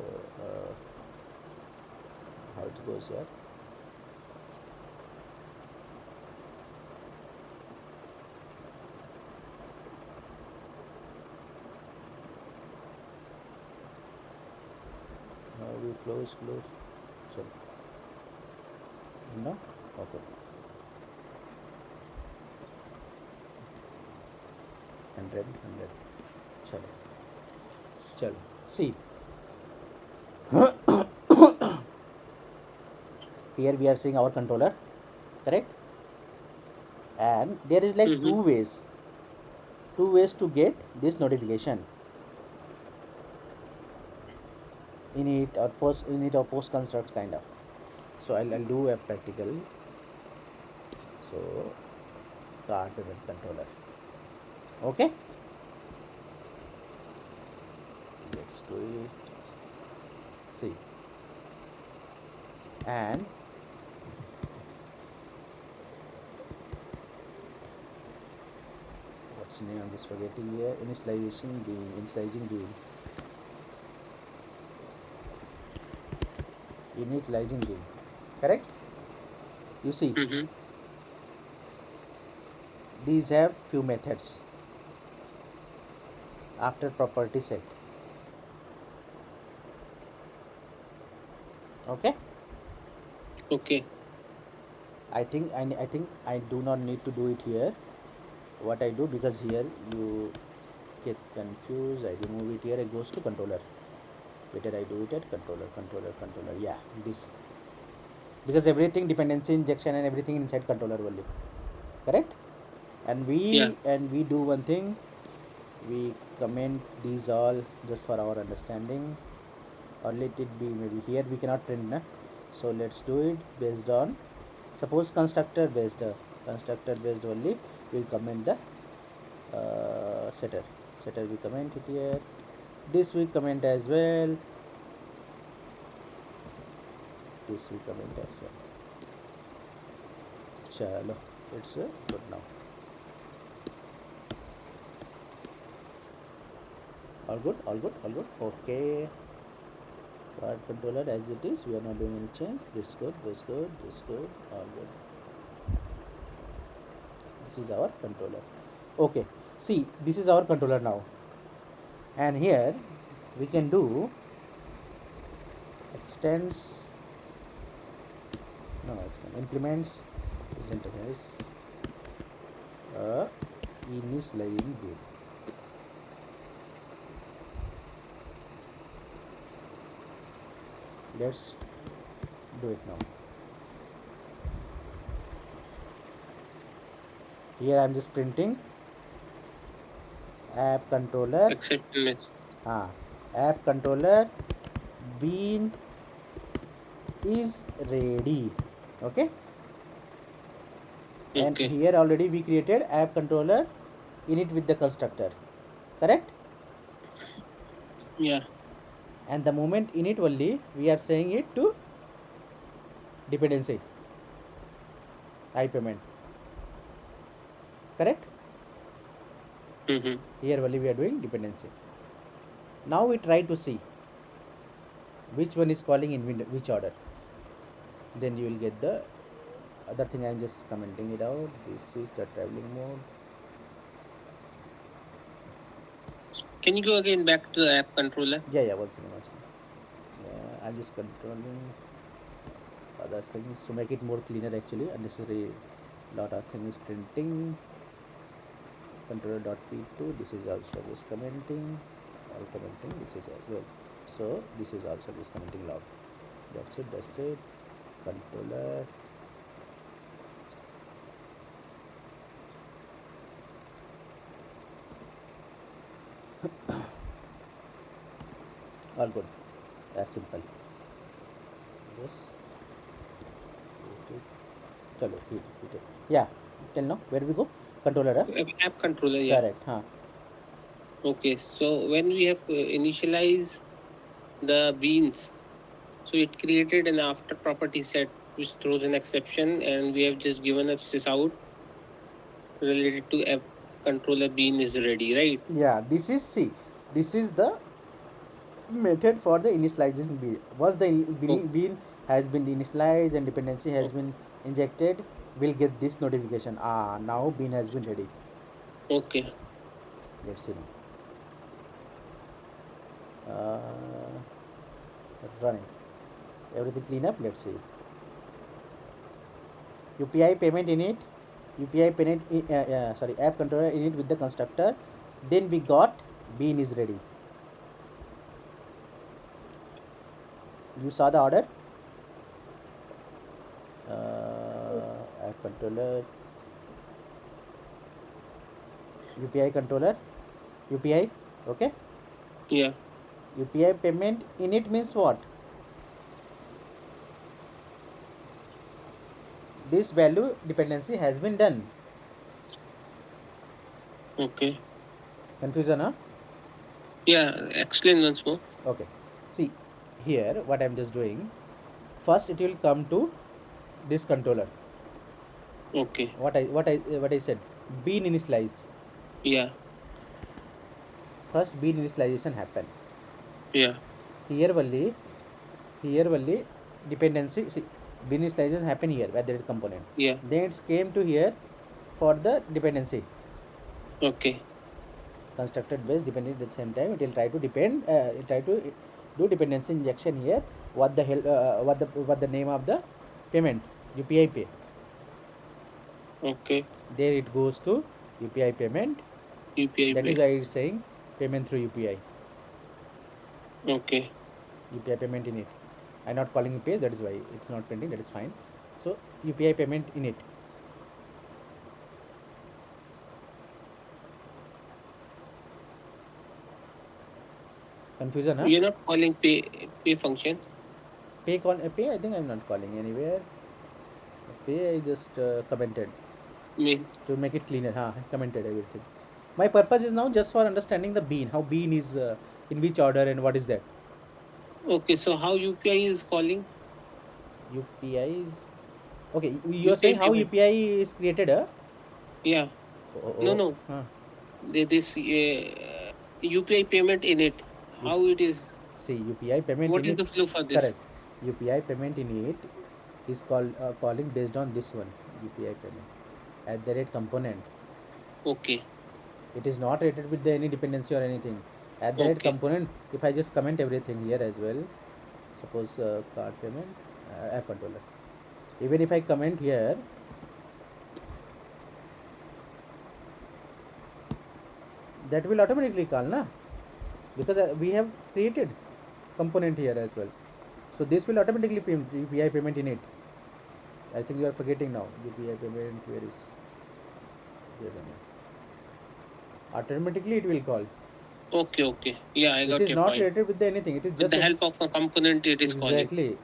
[SPEAKER 1] how it goes here? Now we close. Chalo. No? Okay. 100. Chalo. Chalo. See. Here we are seeing our controller. Correct? And there is like
[SPEAKER 2] Mm-hmm.
[SPEAKER 1] two ways to get this notification. Init or post construct kind of. So I'll do a practical. So card payment controller. Okay, let's do it. See, and what's the name of this spaghetti here? Initializing bean. Initializing bean. Correct? You see,
[SPEAKER 2] Mm-hmm.
[SPEAKER 1] these have few methods after property set. Okay,
[SPEAKER 2] Okay.
[SPEAKER 1] I think I do not need to do it here. What I do, because here you get confused, I remove it here. It goes to controller. Better I do it at controller. Yeah, this, because everything dependency injection and everything inside controller only. Correct? And
[SPEAKER 2] Yeah.
[SPEAKER 1] we do one thing. We comment these all just for our understanding, or let it be maybe here we cannot print, na? So let's do it based on, suppose constructor based only. We'll comment the setter we comment it here. This we comment as well. This we comment as well. Chalo, it's good now. All good. Okay. Card controller as it is. We are not doing any change. This good. All good. This is our controller. Okay. See, this is our controller now. And here we can do extends. No, implements is interface. Initializing bean. Let's do it now. Here I'm just printing app controller.
[SPEAKER 2] Acceptance.
[SPEAKER 1] App controller bean is ready. Okay, and
[SPEAKER 2] Okay.
[SPEAKER 1] here already we created app controller init with the constructor. Correct?
[SPEAKER 2] Yeah.
[SPEAKER 1] And the moment init only we are saying it to dependency payment. Correct?
[SPEAKER 2] Mm-hmm.
[SPEAKER 1] Here only we are doing dependency. Now we try to see which one is calling in which order. Then you will get the other thing. I'm just commenting it out. This is the traveling mode.
[SPEAKER 2] Can you go again back to the app controller?
[SPEAKER 1] Yeah, one second, one second. I'm just controlling other things to make it more cleaner. Actually, unnecessary lot of things printing. Controller.p2. This is also this commenting. All commenting. This is as well. So this is also this commenting log. That's it. That's it. Controller. All good. As simple. Yes. Chalo, read it. Yeah. Tell now. Where we go? Controller. Huh?
[SPEAKER 2] App controller, yeah.
[SPEAKER 1] Correct. Huh.
[SPEAKER 2] Okay, so when we have initialized the beans, so it created an after property set which throws an exception, and we have just given a sysout related to app controller bean is ready, right?
[SPEAKER 1] Yeah. This is C. This is the method for the initialization bean. Once the
[SPEAKER 2] Oh,
[SPEAKER 1] bean has been initialized and dependency has
[SPEAKER 2] oh,
[SPEAKER 1] been injected, we'll get this notification. Ah, now bean has been ready.
[SPEAKER 2] okay.
[SPEAKER 1] Let's see. Uh, Running. Everything clean up. Let's see. UPI payment in it. UPI payment. Sorry, app controller in it with the constructor. Then we got bean is ready. You saw the order. App controller. UPI controller. UPI. Okay.
[SPEAKER 2] Yeah,
[SPEAKER 1] UPI payment in it means what? This value dependency has been done.
[SPEAKER 2] okay.
[SPEAKER 1] Confusion, huh?
[SPEAKER 2] Yeah, explain once more.
[SPEAKER 1] Okay. See, here what I'm just doing. First, it will come to this controller.
[SPEAKER 2] Okay,
[SPEAKER 1] What I said. Bean initialized.
[SPEAKER 2] yeah,
[SPEAKER 1] First, bean initialization happened.
[SPEAKER 2] yeah,
[SPEAKER 1] Here only dependency. See, bean initialization happen here where there is component.
[SPEAKER 2] yeah,
[SPEAKER 1] Then it came to here for the dependency.
[SPEAKER 2] okay,
[SPEAKER 1] Constructed based dependent at the same time. It will try to depend. It try to do dependency injection here. What the hell? What the name of the payment? UPI pay.
[SPEAKER 2] okay.
[SPEAKER 1] There it goes to UPI payment.
[SPEAKER 2] UPI
[SPEAKER 1] That is
[SPEAKER 2] pay.
[SPEAKER 1] why it's saying payment through UPI.
[SPEAKER 2] Okay,
[SPEAKER 1] UPI payment in it. I'm not calling it pay. That is why it's not printing. That is fine. So UPI payment in it. Confusion, huh?
[SPEAKER 2] you're not calling pay function.
[SPEAKER 1] Pay. I think I'm not calling anywhere. Pay. I just commented
[SPEAKER 2] Main.
[SPEAKER 1] to make it cleaner. Huh? I commented everything. My purpose is now just for understanding the bean. How bean is in which order and what is that.
[SPEAKER 2] Okay, so how UPI is calling?
[SPEAKER 1] UPI is okay. You're
[SPEAKER 2] UPI
[SPEAKER 1] saying how
[SPEAKER 2] payment.
[SPEAKER 1] UPI is created, huh?
[SPEAKER 2] Yeah.
[SPEAKER 1] Oh,
[SPEAKER 2] No,
[SPEAKER 1] oh,
[SPEAKER 2] no.
[SPEAKER 1] huh.
[SPEAKER 2] This UPI payment in it.
[SPEAKER 1] You
[SPEAKER 2] How it is?
[SPEAKER 1] see UPI payment
[SPEAKER 2] What
[SPEAKER 1] in
[SPEAKER 2] is
[SPEAKER 1] it.
[SPEAKER 2] the flow for this?
[SPEAKER 1] Correct. UPI payment in it is calling based on this one UPI payment at the rate component.
[SPEAKER 2] Okay,
[SPEAKER 1] It is not rated with the any dependency or anything. At the rate
[SPEAKER 2] okay,
[SPEAKER 1] component, if I just comment everything here as well, suppose card payment, app controller. Even if I comment here, that will automatically call, na? Because we have created component here as well. So this will automatically pay UPI payment in it. I think you are forgetting now. UPI payment, where is UPI payment? Automatically it will call.
[SPEAKER 2] okay, okay. Yeah, I
[SPEAKER 1] It
[SPEAKER 2] got
[SPEAKER 1] is
[SPEAKER 2] your
[SPEAKER 1] not
[SPEAKER 2] point.
[SPEAKER 1] related with the anything. It is
[SPEAKER 2] With
[SPEAKER 1] just
[SPEAKER 2] the
[SPEAKER 1] a,
[SPEAKER 2] help of a component, it is calling.
[SPEAKER 1] exactly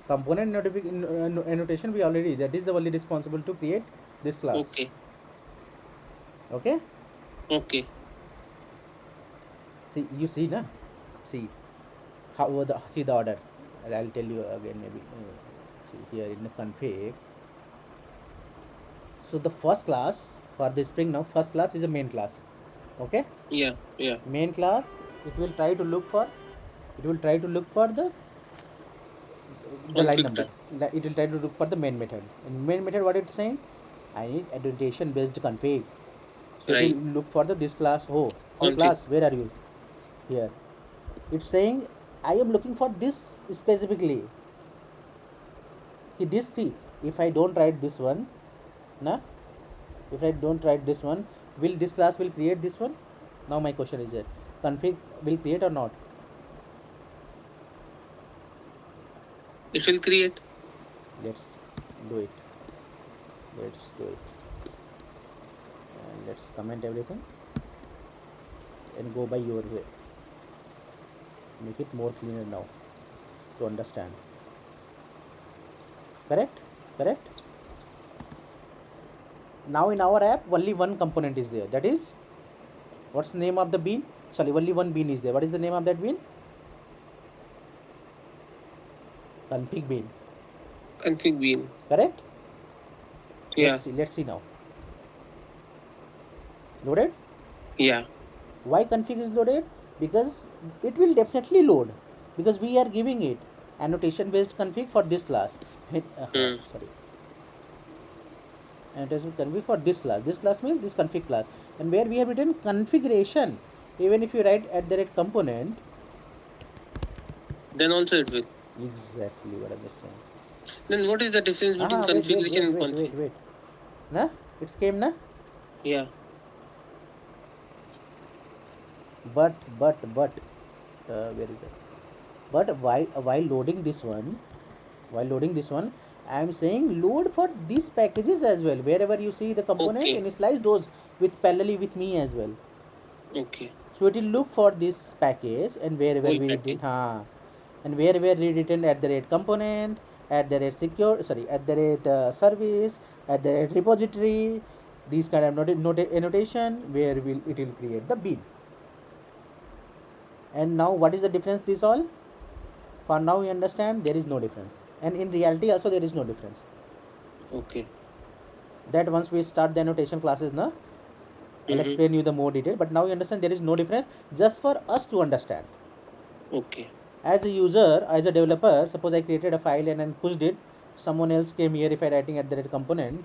[SPEAKER 1] component annotation. We already that is the only responsible to create this class.
[SPEAKER 2] Okay,
[SPEAKER 1] Okay.
[SPEAKER 2] okay,
[SPEAKER 1] See you see na. See how the order. I'll tell you again maybe. See here in the config. So the first class for the spring now first class is a main class. Okay.
[SPEAKER 2] yeah, yeah.
[SPEAKER 1] Main class it will try to look for the line number.
[SPEAKER 2] Constructor.
[SPEAKER 1] It will try to look for the main method. In main method, what it's saying? I need annotation based config. So it
[SPEAKER 2] Right.
[SPEAKER 1] will look for this class. Oh, hey
[SPEAKER 2] Config.
[SPEAKER 1] class, where are you? Here. It's saying I am looking for this specifically. This see, if I don't write this one, na, if I don't write this one, will this class will create this one? Now my question is that config will create or not?
[SPEAKER 2] It will create.
[SPEAKER 1] Let's do it. Let's do it. And let's comment everything and go by your way. Make it more cleaner now to understand. Correct? Correct? Now in our app only one component is there. That is, what's the name of the bean? Sorry, only one bean is there. What is the name of that bean? Config bean.
[SPEAKER 2] Config bean.
[SPEAKER 1] Correct?
[SPEAKER 2] Yeah.
[SPEAKER 1] Let's see now. Loaded?
[SPEAKER 2] Yeah.
[SPEAKER 1] Why config is loaded? Because it will definitely load, because we are giving it annotation based config for this class. Sorry, annotation config for this class. This class means this config class, and where we have written configuration, even if you write at the rate component,
[SPEAKER 2] then also it will.
[SPEAKER 1] Exactly what I'm saying.
[SPEAKER 2] Then what is the difference between configuration and config?
[SPEAKER 1] Wait. Na? It's came na?
[SPEAKER 2] Yeah.
[SPEAKER 1] But where is that? But while loading this one, I am saying load for these packages as well. Wherever you see the component,
[SPEAKER 2] Okay.
[SPEAKER 1] initialize those with parallelly with me as well.
[SPEAKER 2] Okay.
[SPEAKER 1] So it will look for this package, and wherever
[SPEAKER 2] Whole
[SPEAKER 1] we
[SPEAKER 2] package.
[SPEAKER 1] written, and wherever we written at the rate component, at the rate secure, sorry, at the rate service, at the rate repository, these kind of annotation, where it will create the bean. And now what is the difference? This all, for now we understand there is no difference, and in reality also there is no difference.
[SPEAKER 2] Okay.
[SPEAKER 1] That once we start the annotation classes, na, I'll explain you the more detail, but now you understand there is no difference, just for us to understand.
[SPEAKER 2] Okay.
[SPEAKER 1] As a user, as a developer, suppose I created a file and then pushed it, someone else came here, if I writing at the rate component,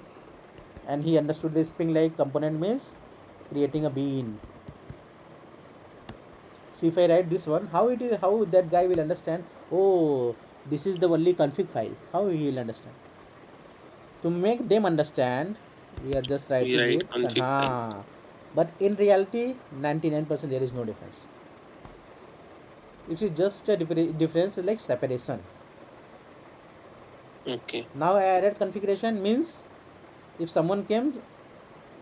[SPEAKER 1] and he understood this thing like component means creating a bean. So if I write this one, how that guy will understand? Oh, this is the only config file. How he will understand? To make them understand, we are just writing
[SPEAKER 2] Right.
[SPEAKER 1] it.
[SPEAKER 2] Config file.
[SPEAKER 1] But in reality, 99% there is no difference. It is just a difference like separation.
[SPEAKER 2] Okay.
[SPEAKER 1] Now I added configuration means if someone came,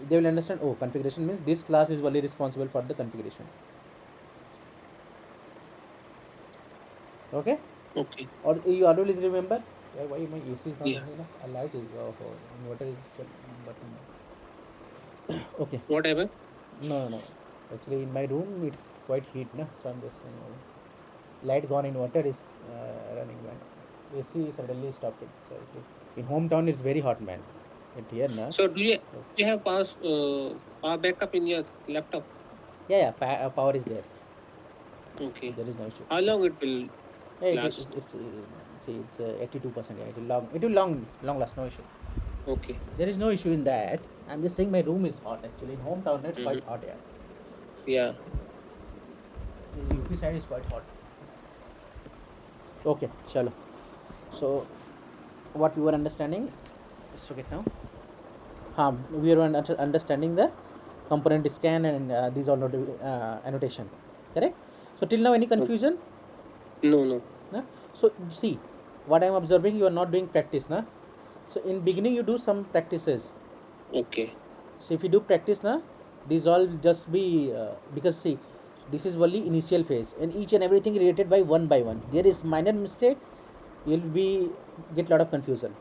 [SPEAKER 1] they will understand, oh, configuration means this class is only responsible for the configuration. Okay?
[SPEAKER 2] Okay.
[SPEAKER 1] Or you always remember why my AC is not
[SPEAKER 2] Yeah.
[SPEAKER 1] running? A light is inverter is button. Okay.
[SPEAKER 2] Whatever.
[SPEAKER 1] No. Actually, in my room it's quite heat, na. So I'm just saying, light gone, inverter is running, man. AC suddenly stopped it. So in hometown it's very hot, man. But here, na.
[SPEAKER 2] So do you have power backup in your laptop?
[SPEAKER 1] Yeah. Power is there.
[SPEAKER 2] Okay.
[SPEAKER 1] There is no issue.
[SPEAKER 2] How long it will
[SPEAKER 1] Yeah,
[SPEAKER 2] last?
[SPEAKER 1] it's 82%. Yeah, it will long last, no issue.
[SPEAKER 2] Okay.
[SPEAKER 1] There is no issue in that. I'm just saying my room is hot actually. In hometown it's quite hot, yeah.
[SPEAKER 2] Yeah.
[SPEAKER 1] The UP side is quite hot. Okay, chalo. So what we were understanding, let's forget now. We were understanding the component scan and these all annotation. Correct? So till now any confusion?
[SPEAKER 2] No.
[SPEAKER 1] Na? So see, what I'm observing, you are not doing practice, na? So in beginning you do some practices.
[SPEAKER 2] Okay.
[SPEAKER 1] So if you do practice, na, these all just be because see, this is only initial phase, and each and everything related by one. There is minor mistake, you'll be get lot of confusion.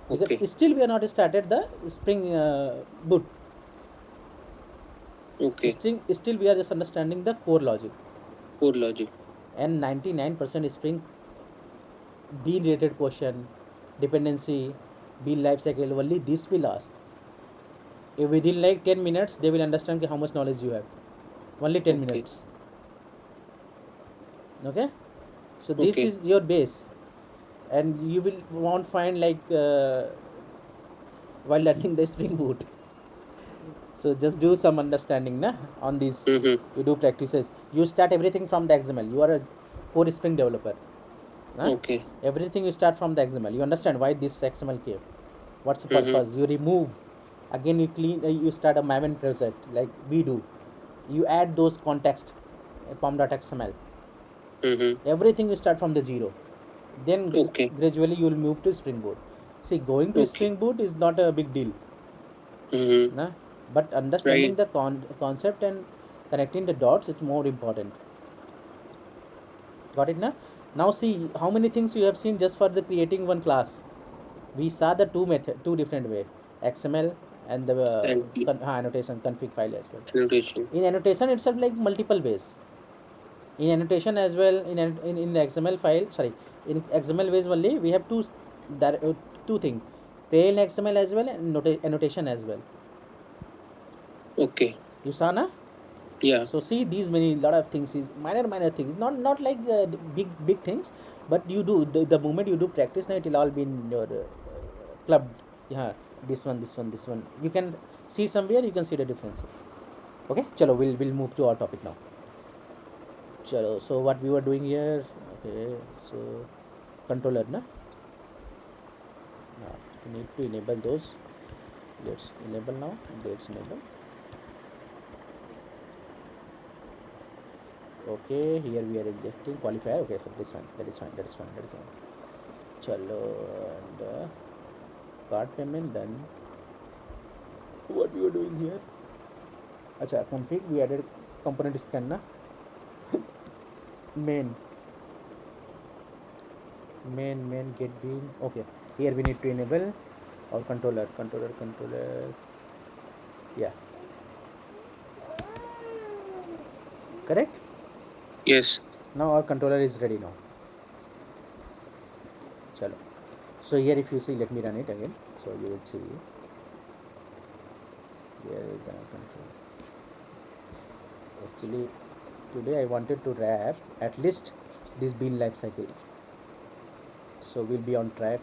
[SPEAKER 1] Because
[SPEAKER 2] Okay.
[SPEAKER 1] still we are not started the Spring Boot.
[SPEAKER 2] Okay.
[SPEAKER 1] Still we are just understanding the core logic.
[SPEAKER 2] Core logic.
[SPEAKER 1] And 99% Spring bean related question, dependency, bean life cycle, only this will ask. If within like 10 minutes they will understand how much knowledge you have. Only 10
[SPEAKER 2] Okay.
[SPEAKER 1] minutes. Okay? So this
[SPEAKER 2] Okay.
[SPEAKER 1] is your base, and you will won't find like while learning the Spring Boot. So just do some understanding na, on these.
[SPEAKER 2] Mm-hmm.
[SPEAKER 1] You do practices. You start everything from the XML. You are a core Spring developer. Na?
[SPEAKER 2] Okay.
[SPEAKER 1] Everything you start from the XML. You understand why this XML came. What's the
[SPEAKER 2] Mm-hmm.
[SPEAKER 1] purpose? You remove. Again you clean. You start a Maven project like we do. You add those context, pom.xml.
[SPEAKER 2] Mm-hmm.
[SPEAKER 1] Everything you start from the zero. Then
[SPEAKER 2] Okay.
[SPEAKER 1] gradually you will move to Spring Boot. See, going to
[SPEAKER 2] Okay.
[SPEAKER 1] Spring Boot is not a big deal.
[SPEAKER 2] Mm-hmm.
[SPEAKER 1] Na? But understanding
[SPEAKER 2] Right.
[SPEAKER 1] the concept and connecting the dots is more important. Got it na? Now see how many things you have seen just for the creating one class. We saw the two different way, XML and the
[SPEAKER 2] And
[SPEAKER 1] annotation config file as well.
[SPEAKER 2] annotation.
[SPEAKER 1] In annotation itself, like multiple ways. In annotation as well, in the XML file, sorry, in XML ways only we have two things, plain XML as well and annotation as well.
[SPEAKER 2] Okay.
[SPEAKER 1] You saw na?
[SPEAKER 2] Yeah.
[SPEAKER 1] So see these many lot of things is minor things, not like big things, but you do the moment you do practice now it will all be in your clubbed. Yeah, this one you can see somewhere, you can see the differences. Okay, chalo, we'll move to our topic now. Chalo, so what we were doing here, okay, so controller na, we need to enable those. Let's enable now. Let's enable. Okay, here we are injecting qualifier. Okay, so this one, that is fine, chalo. And card payment done. What we were doing here, acha, config, we added component scan na. main get bean. Okay, here we need to enable our controller. Yeah, correct.
[SPEAKER 2] Yes.
[SPEAKER 1] Now our controller is ready now. Chalo. So here if you see, let me run it again, so you will see here is the control. Actually today I wanted to wrap at least this bean life cycle, so we'll be on track.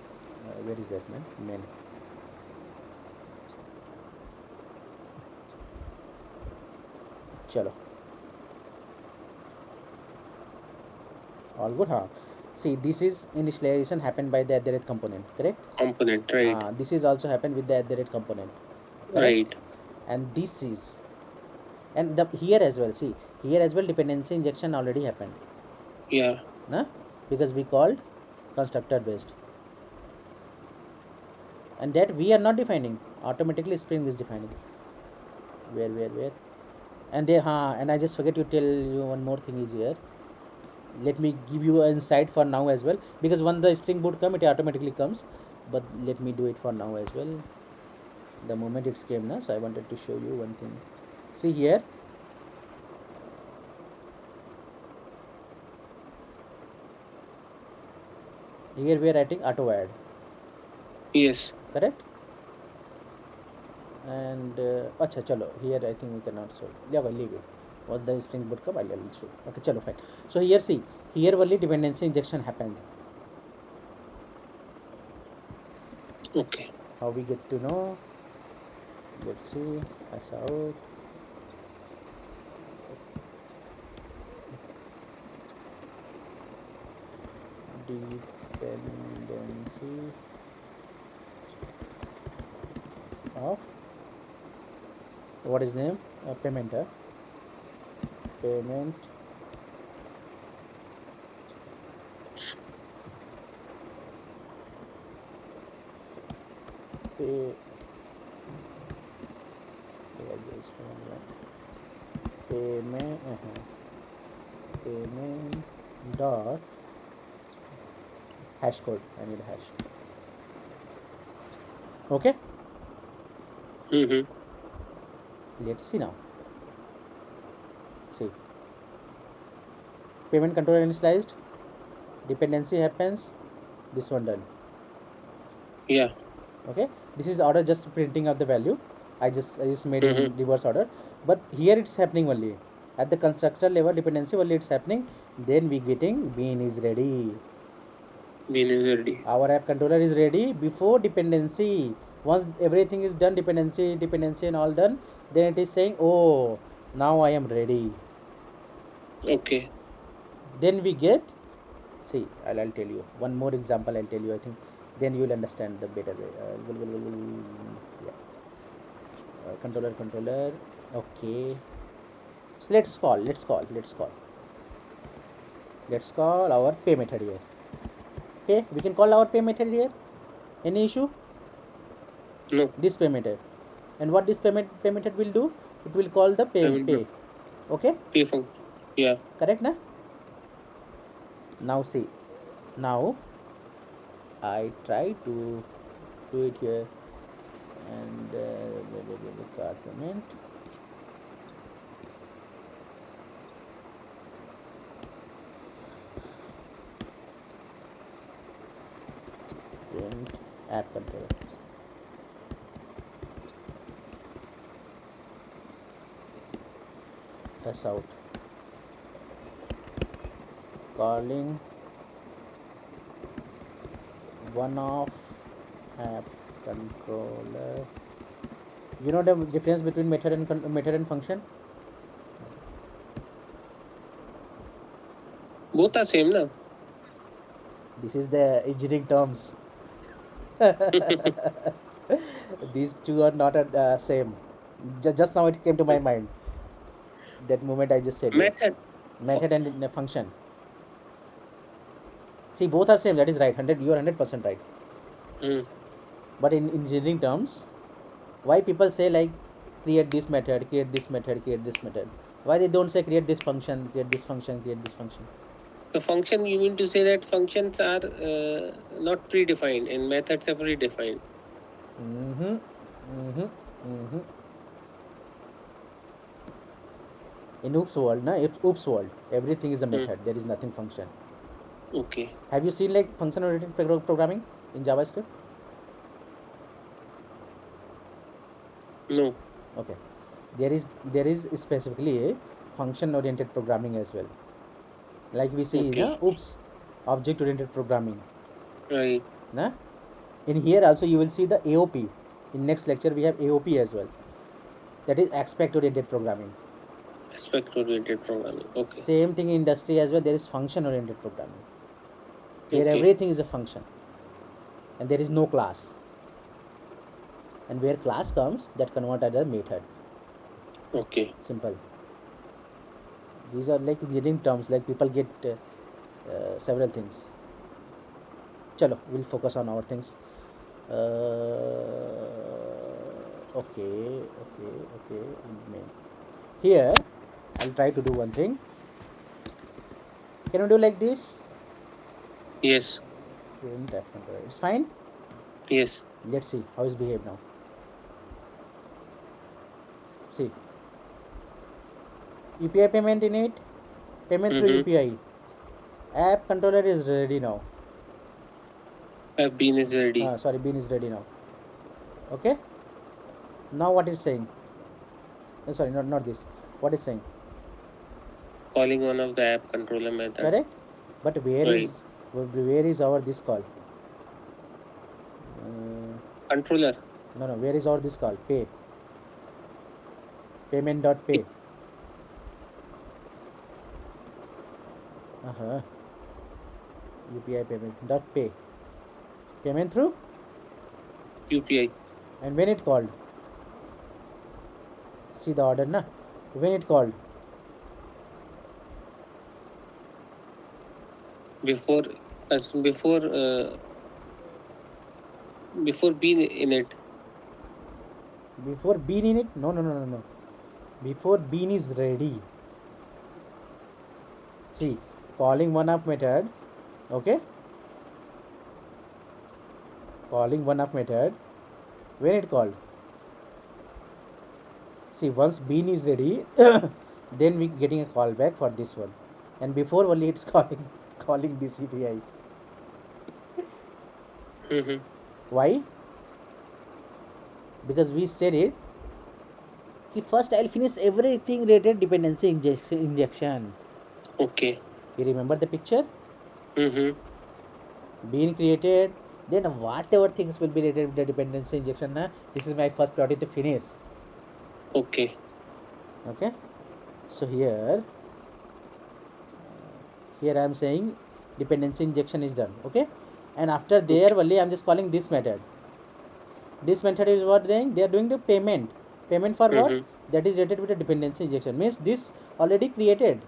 [SPEAKER 1] Where is that main? Chalo, all good, huh? See, this is initialization happened by the component, correct?
[SPEAKER 2] Component. Right.
[SPEAKER 1] This is also happened with the component, correct?
[SPEAKER 2] Right.
[SPEAKER 1] And this is, and here as well, see, here as well dependency injection already happened,
[SPEAKER 2] Yeah.
[SPEAKER 1] na? Because we called constructor based, and that we are not defining, automatically Spring is defining. Where and they and I just forget to tell you one more thing is here. Let me give you an insight for now as well, because when the Spring Boot come, it automatically comes, but let me do it for now as well. The moment it's came na, so I wanted to show you one thing. See here, we are writing auto add,
[SPEAKER 2] Yes.
[SPEAKER 1] correct? And acha, chalo, here I think we cannot show. Yeah, well, leave it. Was the Spring Boot come? I'll show. Okay, chalo, fine. So here see, here only dependency injection happened.
[SPEAKER 2] Okay.
[SPEAKER 1] How we get to know? Let's see. Pass out. Dependency of what is name? Payment. Payment pay. Payment. Payment dot hash code. I need a hash. Okay.
[SPEAKER 2] Mm-hmm.
[SPEAKER 1] Let's see now. See, payment controller initialized, dependency happens, this one done.
[SPEAKER 2] Yeah.
[SPEAKER 1] Okay, this is order just printing of the value. I just made in
[SPEAKER 2] Mm-hmm.
[SPEAKER 1] reverse order, but here it's happening only at the constructor level, dependency only it's happening. Then we getting bean is ready.
[SPEAKER 2] Bean is ready.
[SPEAKER 1] Our app controller is ready before dependency. Once everything is done, dependency and all done, then it is saying, oh, now I am ready.
[SPEAKER 2] Okay.
[SPEAKER 1] Then we get, see, I'll tell you one more example. I'll tell you, I think then you will understand the better way. Yeah. Controller. Okay. So let's call our pay method here. Okay, we can call our pay method here. Any issue?
[SPEAKER 2] No.
[SPEAKER 1] This pay method. And what this pay method will do? It will call the pay. Okay,
[SPEAKER 2] Pay function. Yeah.
[SPEAKER 1] correct na? Now see, now I try to do it here, and card payment. Print app controller. S out. Calling one of app controller. You know the difference between method and function?
[SPEAKER 2] Both are same, na?
[SPEAKER 1] This is the engineering terms. These two are not same. Just now it came to my mind. That moment I just said. Method and function. See, both are same. That is right. You are 100% right. But in engineering terms, why people say like create this method, create this method, create this method? Why they don't say create this function, create this function, create this function?
[SPEAKER 2] The function, you mean to say that functions are not predefined and methods are predefined?
[SPEAKER 1] In oops world, everything is a method. There is nothing function.
[SPEAKER 2] Okay.
[SPEAKER 1] Have you seen like function oriented programming in JavaScript?
[SPEAKER 2] No.
[SPEAKER 1] Okay. There is specifically a function oriented programming as well. Like we see in object oriented programming.
[SPEAKER 2] Right.
[SPEAKER 1] Na? In here also you will see the AOP. In next lecture we have AOP as well. That is aspect oriented programming.
[SPEAKER 2] Aspect oriented programming. Okay.
[SPEAKER 1] Same thing in industry as well. There is function oriented programming. Where everything is a function. And there is no class. And where class comes, that converted as a method.
[SPEAKER 2] Okay.
[SPEAKER 1] Simple. These are like engineering terms, like people get several things. Chalo, we'll focus on our things. Okay. Here, I'll try to do one thing. Can we do like this?
[SPEAKER 2] Yes.
[SPEAKER 1] It's fine?
[SPEAKER 2] Yes.
[SPEAKER 1] Let's see how it's behave now. See. UPI payment in it. Payment through UPI. App controller is ready now.
[SPEAKER 2] Bean is ready.
[SPEAKER 1] Bean is ready now. Okay. Now what is saying? Sorry, not this. What is saying?
[SPEAKER 2] Calling one of the app controller method.
[SPEAKER 1] Correct. But where is our this call?
[SPEAKER 2] Controller.
[SPEAKER 1] No. Where is our this call? Pay. Payment.pay. UPI payment.pay. Payment through
[SPEAKER 2] UPI.
[SPEAKER 1] And when it called? See the order, na? When it called?
[SPEAKER 2] Before bean in it.
[SPEAKER 1] Before bean in it? No. Before bean is ready. See, calling one up method. Okay. Calling one up method. When it called? See, once bean is ready, then we getting a call back for this one. And before only it's calling this API. Why? Because we said it. First I'll finish everything related dependency injection.
[SPEAKER 2] Okay.
[SPEAKER 1] You remember the picture?
[SPEAKER 2] Bean
[SPEAKER 1] created, then whatever things will be related with the dependency injection, this is my first priority to finish.
[SPEAKER 2] Okay.
[SPEAKER 1] Okay, so here I am saying dependency injection is done. Okay, and after there only I am just calling this method. This method is what they are doing the payment for what, that is related with the dependency injection, means this already created,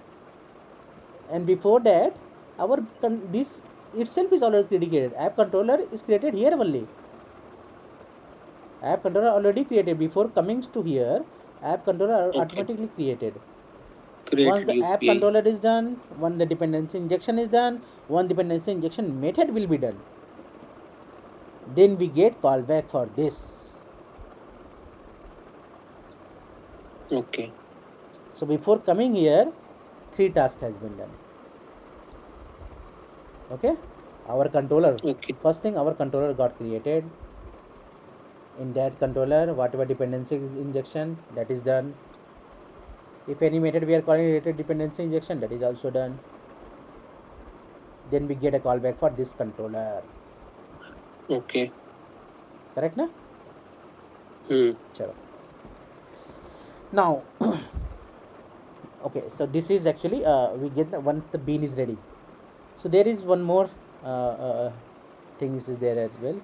[SPEAKER 1] and before that our this itself is already created. App controller is created here only. App controller already created before coming to here. App controller automatically created. Once the app controller is done, when the dependency injection is done, one dependency injection method will be done, then we get callback for this.
[SPEAKER 2] Okay.
[SPEAKER 1] So before coming here, 3 tasks has been done. Okay, our controller,
[SPEAKER 2] Okay.
[SPEAKER 1] first thing our controller got created. In that controller, whatever dependency injection, that is done. If any method we are calling related dependency injection, that is also done. Then we get a callback for this controller.
[SPEAKER 2] Okay.
[SPEAKER 1] Correct na? Chalo. Now okay, so this is actually we get once the bean is ready. So there is one more thing is there as well.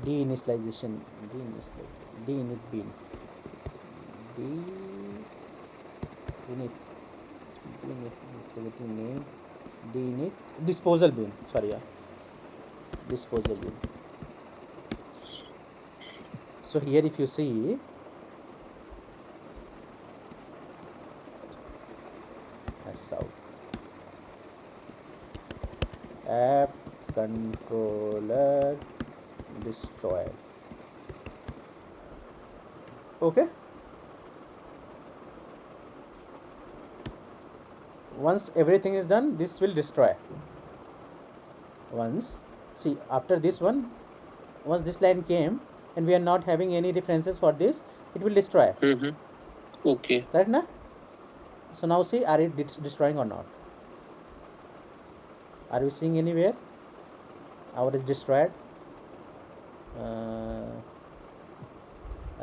[SPEAKER 1] Deinitialization deinit bean name deinit disposal bean, sorry, yeah, disposal bean. So here if you see, out app controller destroyed. Okay, once everything is done, this will destroy. Once, see, after this one, once this line came and we are not having any references for this, it will destroy.
[SPEAKER 2] Okay.
[SPEAKER 1] Correct na? So now see, are it destroying or not? Are you seeing anywhere our is destroyed?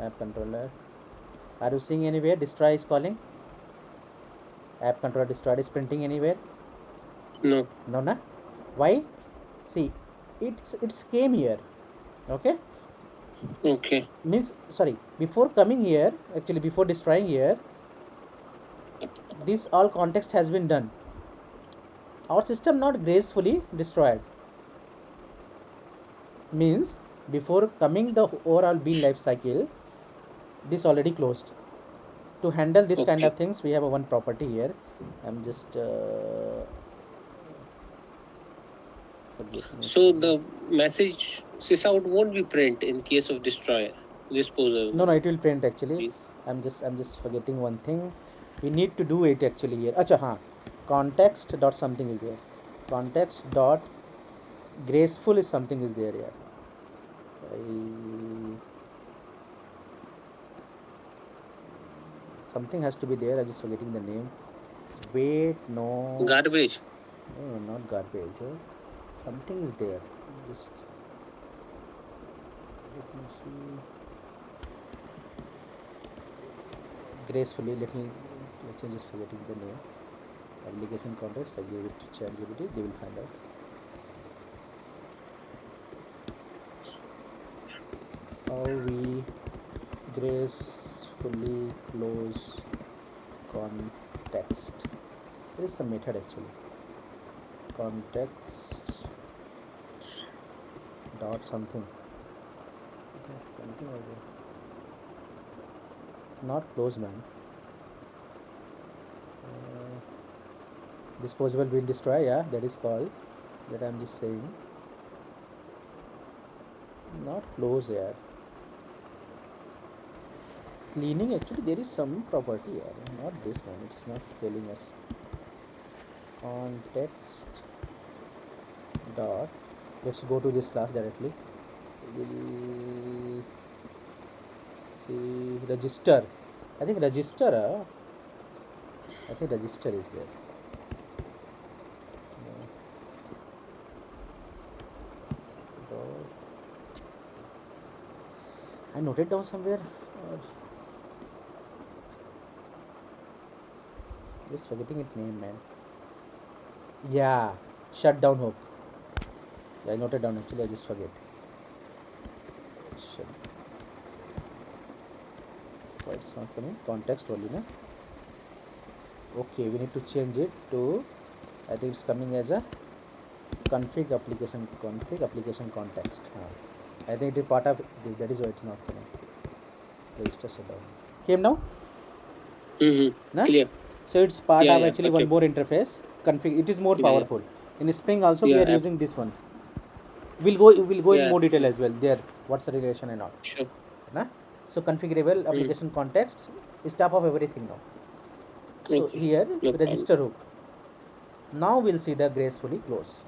[SPEAKER 1] App controller, are you seeing anywhere destroy is calling? App controller destroyed is printing anywhere?
[SPEAKER 2] No.
[SPEAKER 1] No na? Why? See, it's came here. Okay,
[SPEAKER 2] Okay.
[SPEAKER 1] means, sorry, before coming here, actually before destroying here, this all context has been done. Our system not gracefully destroyed, means before coming the overall bean life cycle, this already closed. To handle this kind of things, we have a one property here. I'm just
[SPEAKER 2] so the message sysout won't be print in case of disposal.
[SPEAKER 1] No, it will print actually. I'm just forgetting one thing. We need to do it actually here. Acha, हाँ, context dot something is there. Context dot graceful is something is there here. Something has to be there. I'm just forgetting the name. Wait, no.
[SPEAKER 2] Garbage.
[SPEAKER 1] No, not garbage. Something is there. Just let me see. Gracefully, let me just forgetting the name. Application context, I gave it to ChatGPT, they will find out. How we gracefully close context. There is some method actually. Context dot something. Something like that. Not close, man. Disposable will destroy, yeah, that is called. That I'm just saying. Not close, yeah. Cleaning, actually there is some property, yeah. Not this one, it's not telling us. Context dot, let's go to this class directly. We'll see register. I think register is there. I noted down somewhere. Just forgetting its name, man. Yeah, shutdown hook. Yeah, I noted down actually. I just forget. Shut. Why it's not coming? Context only, na? Okay, we need to change it to. I think it's coming as a config application context. I think it is part of this. That is why it's not coming. Register shutdown. Came now? Na?
[SPEAKER 2] Clear.
[SPEAKER 1] So it's part
[SPEAKER 2] Yeah,
[SPEAKER 1] of
[SPEAKER 2] yeah.
[SPEAKER 1] actually
[SPEAKER 2] Okay.
[SPEAKER 1] one more interface. Config. It is more
[SPEAKER 2] Yeah, yeah.
[SPEAKER 1] powerful. In Spring also we
[SPEAKER 2] Yeah,
[SPEAKER 1] are using this one. We'll go in
[SPEAKER 2] yeah.
[SPEAKER 1] more detail as well. There, what's the relation and all.
[SPEAKER 2] Sure.
[SPEAKER 1] Na? So configurable application context is top of everything now. So
[SPEAKER 2] Okay.
[SPEAKER 1] here
[SPEAKER 2] No problem.
[SPEAKER 1] register hook. Now we'll see the gracefully close.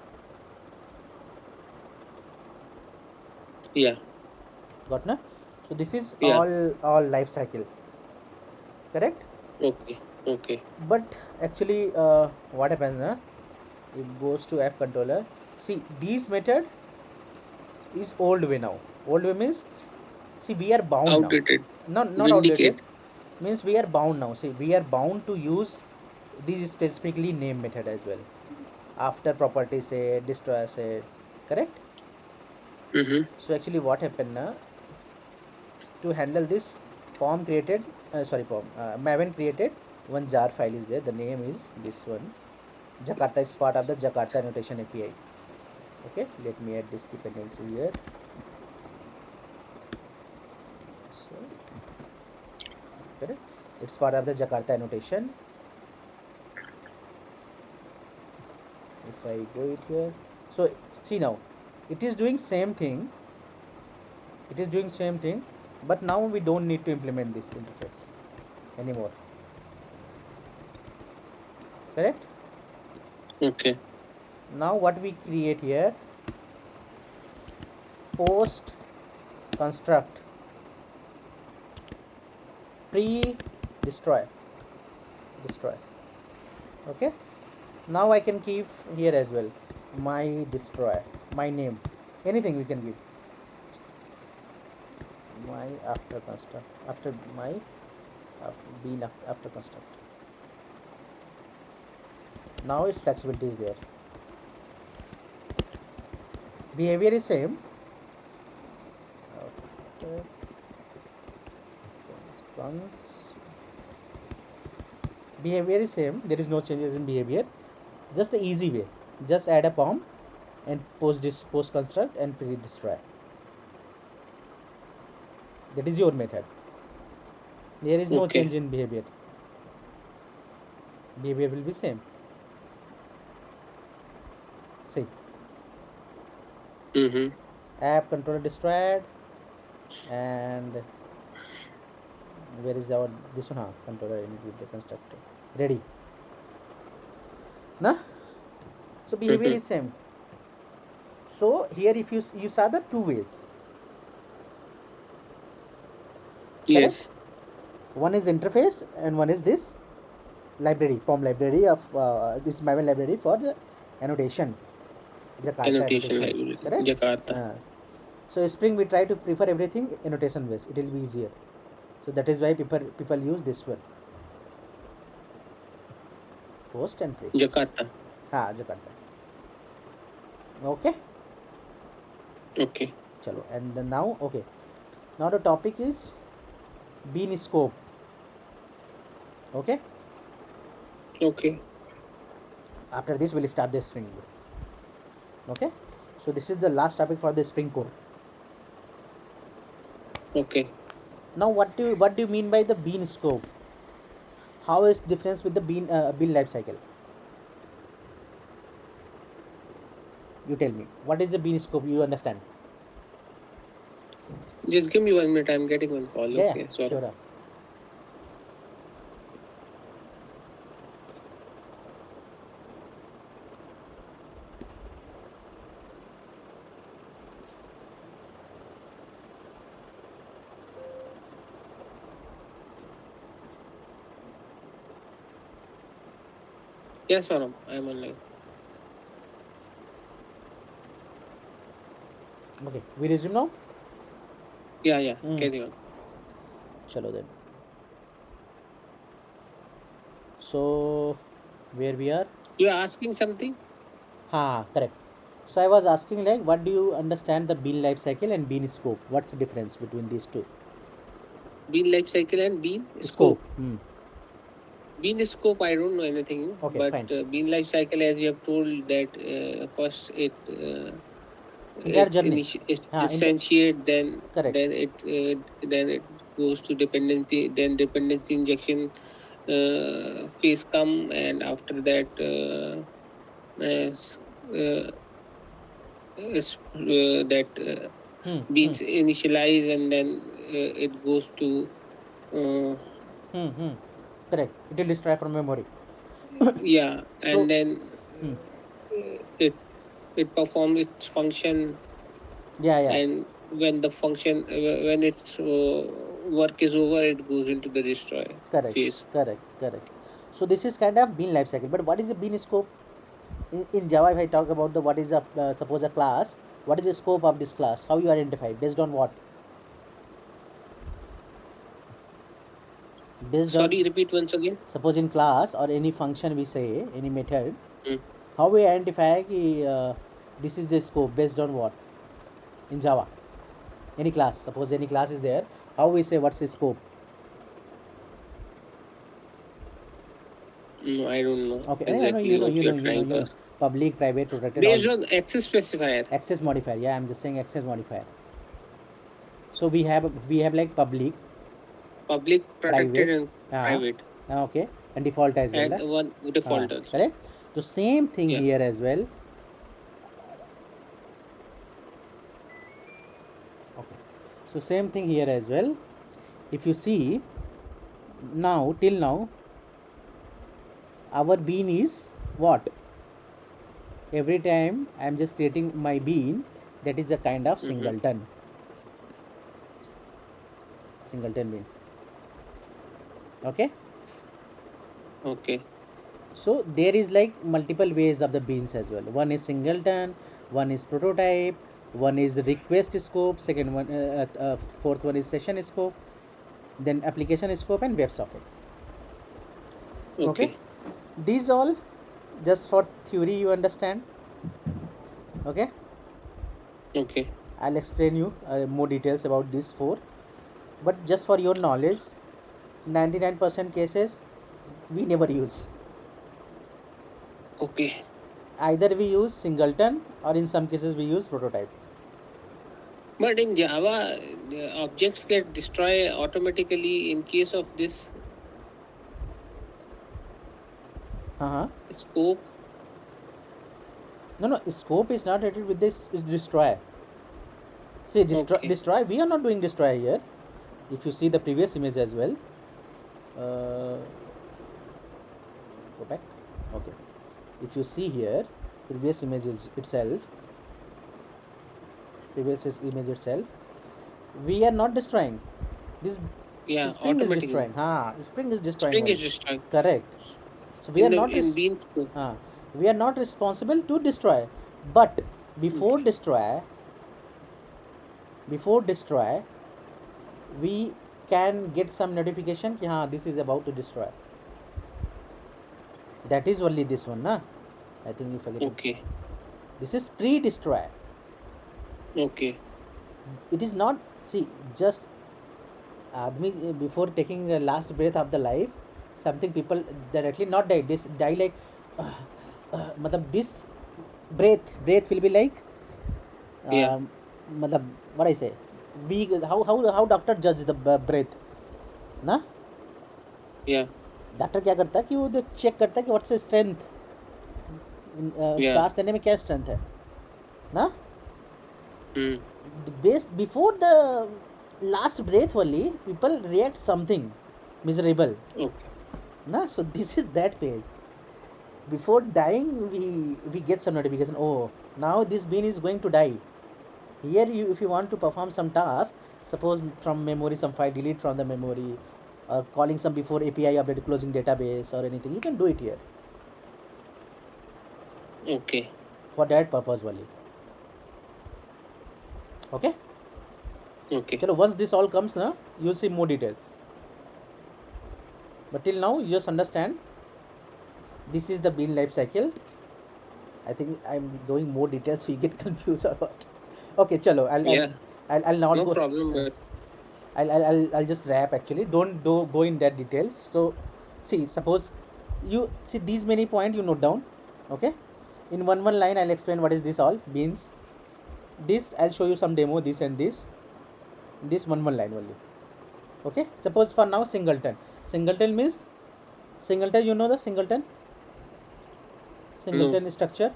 [SPEAKER 2] Yeah.
[SPEAKER 1] Got na? So this is
[SPEAKER 2] Yeah.
[SPEAKER 1] all life cycle, correct?
[SPEAKER 2] Okay. Okay.
[SPEAKER 1] But actually, what happens? It goes to app controller. See, these method is old way now. Old way means, see, we are bound now.
[SPEAKER 2] Outdated.
[SPEAKER 1] Not outdated.
[SPEAKER 2] Vindicate.
[SPEAKER 1] Means we are bound now. See, we are bound to use these specifically name method as well. After property set, destroy set, correct? So actually, what happened now? To handle this, POM created, Maven created one jar file is there. The name is this one. Jakarta. It's part of the Jakarta annotation API. Okay, let me add this dependency here. So, correct. It's part of the Jakarta annotation. If I go it here, so see now, it is doing same thing. It is doing same thing, but now we don't need to implement this interface anymore. Correct.
[SPEAKER 2] Okay.
[SPEAKER 1] Now what we create here, post construct pre destroy. Okay, now I can keep here as well my destroy, my name, anything we can give, my after construct, after my bean after construct. Now its flexibility is there. Behavior is same. After behavior is same. There is no changes in behavior. Just the easy way. Just add a POM and post construct and pre destroy. That is your method. There is no
[SPEAKER 2] Okay.
[SPEAKER 1] change in behavior. Behavior will be same. See, app controller destroyed, and where is our this one? Controller init with the constructor ready. Na? So behavior is same. So here if you saw the two ways. Correct?
[SPEAKER 2] Yes.
[SPEAKER 1] One is interface and one is this library, POM library of this Maven library for the annotation. Jakarta
[SPEAKER 2] Annotation
[SPEAKER 1] annotation.
[SPEAKER 2] library.
[SPEAKER 1] Correct?
[SPEAKER 2] Jakarta.
[SPEAKER 1] So Spring we try to prefer everything annotation based. It will be easier. So that is why people use this one. Post and pre.
[SPEAKER 2] Jakarta.
[SPEAKER 1] Jakarta. Okay.
[SPEAKER 2] Okay.
[SPEAKER 1] Chalo. And now okay. Now the topic is bean scope. Okay.
[SPEAKER 2] Okay.
[SPEAKER 1] After this we'll start the Spring. Okay. So this is the last topic for the Spring core.
[SPEAKER 2] Okay.
[SPEAKER 1] Now what do you mean by the bean scope? How is difference with the bean life cycle? You tell me. What is the bean scope? You understand?
[SPEAKER 2] Just give me 1 minute. I'm getting one call.
[SPEAKER 1] Yeah,
[SPEAKER 2] Okay. Sorry.
[SPEAKER 1] sure.
[SPEAKER 2] Yes, Saurabh. I'm online.
[SPEAKER 1] Okay, we resume now.
[SPEAKER 2] Yeah.
[SPEAKER 1] Hmm.
[SPEAKER 2] Carry on.
[SPEAKER 1] Chalo then. So where we are?
[SPEAKER 2] You are asking something?
[SPEAKER 1] Ha, correct. So I was asking like, what do you understand the bean life cycle and bean scope? What's the difference between these two?
[SPEAKER 2] Bean life cycle and bean
[SPEAKER 1] Scope.
[SPEAKER 2] scope.
[SPEAKER 1] Hmm.
[SPEAKER 2] Bean scope, I don't know anything,
[SPEAKER 1] Okay,
[SPEAKER 2] but
[SPEAKER 1] fine.
[SPEAKER 2] bean life cycle, as you have told, that first
[SPEAKER 1] Entire journey.
[SPEAKER 2] it
[SPEAKER 1] Ha,
[SPEAKER 2] instantiate,
[SPEAKER 1] correct.
[SPEAKER 2] then it goes to dependency, then dependency injection phase come, and after that s- uh, that
[SPEAKER 1] Hmm. Hmm.
[SPEAKER 2] beans initialize, and then it goes to uh,
[SPEAKER 1] Hmm. Hmm. Correct. It will destroy from memory.
[SPEAKER 2] yeah,
[SPEAKER 1] So,
[SPEAKER 2] and then
[SPEAKER 1] hmm.
[SPEAKER 2] it performs its function,
[SPEAKER 1] Yeah, yeah.
[SPEAKER 2] and when the function when its work is over, it goes into the destroy
[SPEAKER 1] Correct.
[SPEAKER 2] phase.
[SPEAKER 1] Correct. Correct. So this is kind of bean life cycle. But what is a bean scope? In Java, if I talk about the what is a suppose a class, what is the scope of this class? How you identify based on what? Based on
[SPEAKER 2] Sorry, repeat once again.
[SPEAKER 1] suppose in class or any function we say any method,
[SPEAKER 2] Mm.
[SPEAKER 1] how we identify कि, this is the scope based on what in Java? Any class, suppose any class is there, how we say what's the scope?
[SPEAKER 2] No, I don't know
[SPEAKER 1] Okay, I know
[SPEAKER 2] exactly what you are trying to ask.
[SPEAKER 1] public, private, protected, all
[SPEAKER 2] Based on access specifier.
[SPEAKER 1] access modifier. Yeah, I'm just saying access modifier. So we have like public,
[SPEAKER 2] Public, protected,
[SPEAKER 1] private,
[SPEAKER 2] and
[SPEAKER 1] uh,
[SPEAKER 2] private,
[SPEAKER 1] okay, and default as well.
[SPEAKER 2] and one default also.
[SPEAKER 1] Correct. So same thing
[SPEAKER 2] Yeah.
[SPEAKER 1] here as well. Okay. So same thing here as well. If you see now till now, our bean is what? Every time I'm just creating my bean, that is a kind of
[SPEAKER 2] Mm-hmm.
[SPEAKER 1] singleton bean. Okay.
[SPEAKER 2] Okay.
[SPEAKER 1] So there is like multiple ways of the beans as well. One is singleton, one is prototype, one is request scope, second one, fourth one is session scope, then application scope and WebSocket. Okay,
[SPEAKER 2] Okay.
[SPEAKER 1] these all just for theory you understand. Okay,
[SPEAKER 2] Okay.
[SPEAKER 1] I'll explain you more details about these four. But just for your knowledge, 99% cases we never use.
[SPEAKER 2] Okay.
[SPEAKER 1] Either we use singleton or in some cases we use prototype.
[SPEAKER 2] But in Java, the objects get destroyed automatically in case of this
[SPEAKER 1] Uh-huh.
[SPEAKER 2] scope.
[SPEAKER 1] No, scope is not related with this, is destroy. See,
[SPEAKER 2] Okay.
[SPEAKER 1] destroy, we are not doing destroy here. If you see the previous image as well, uh, go back. Okay. If you see here, previous image is itself, image itself, we are not destroying. This
[SPEAKER 2] Yeah,
[SPEAKER 1] spring is
[SPEAKER 2] automatically.
[SPEAKER 1] destroying. Spring is destroying
[SPEAKER 2] Spring
[SPEAKER 1] only.
[SPEAKER 2] is destroyed.
[SPEAKER 1] Correct. So
[SPEAKER 2] In the in bean scope.
[SPEAKER 1] we are not responsible to destroy, but before
[SPEAKER 2] Okay.
[SPEAKER 1] destroy, before destroy, we can get some notification कि हाँ this is about to destroy. That is only this one, na? I think you forget it.
[SPEAKER 2] Okay.
[SPEAKER 1] This is pre-destroy.
[SPEAKER 2] Okay.
[SPEAKER 1] It is not, see, just आदमी before taking the last breath of the life, something people directly not die. This die like मतलब this breath will be like
[SPEAKER 2] Yeah.
[SPEAKER 1] मतलब what I say, we how doctor judge the breath ना.
[SPEAKER 2] Yeah.
[SPEAKER 1] Doctor क्या करता है कि वो check करता है कि व्हाट्स स्ट्रेंथ,
[SPEAKER 2] Yeah.
[SPEAKER 1] सांस लेने में क्या स्ट्रेंथ है ना.
[SPEAKER 2] Hmm.
[SPEAKER 1] Based before the last breath only people react something miserable
[SPEAKER 2] Okay.
[SPEAKER 1] na. So this is that way. Before dying we get some notification, oh now this bean is going to die. Here you, if you want to perform some task, suppose from memory some file delete from the memory, or calling some before API update closing database or anything, you can do it here
[SPEAKER 2] Okay.
[SPEAKER 1] for that purpose only. Okay.
[SPEAKER 2] Okay.
[SPEAKER 1] Chalo, once this all comes na, you'll see more detail. But till now, you just understand this is the bean life cycle. I think I'm going more details, so you get confused or what. Okay, chalo.
[SPEAKER 2] Yeah.
[SPEAKER 1] I'll not
[SPEAKER 2] No
[SPEAKER 1] go.
[SPEAKER 2] problem. But
[SPEAKER 1] I'll just wrap actually. Don't go in that details. So, see, suppose you see these many point you note down. Okay, in one line I'll explain what is this all beans. This I'll show you some demo. This and this. This one line only. Okay. Suppose for now singleton. Singleton means singleton. You know the singleton.
[SPEAKER 2] no,
[SPEAKER 1] Singleton structure.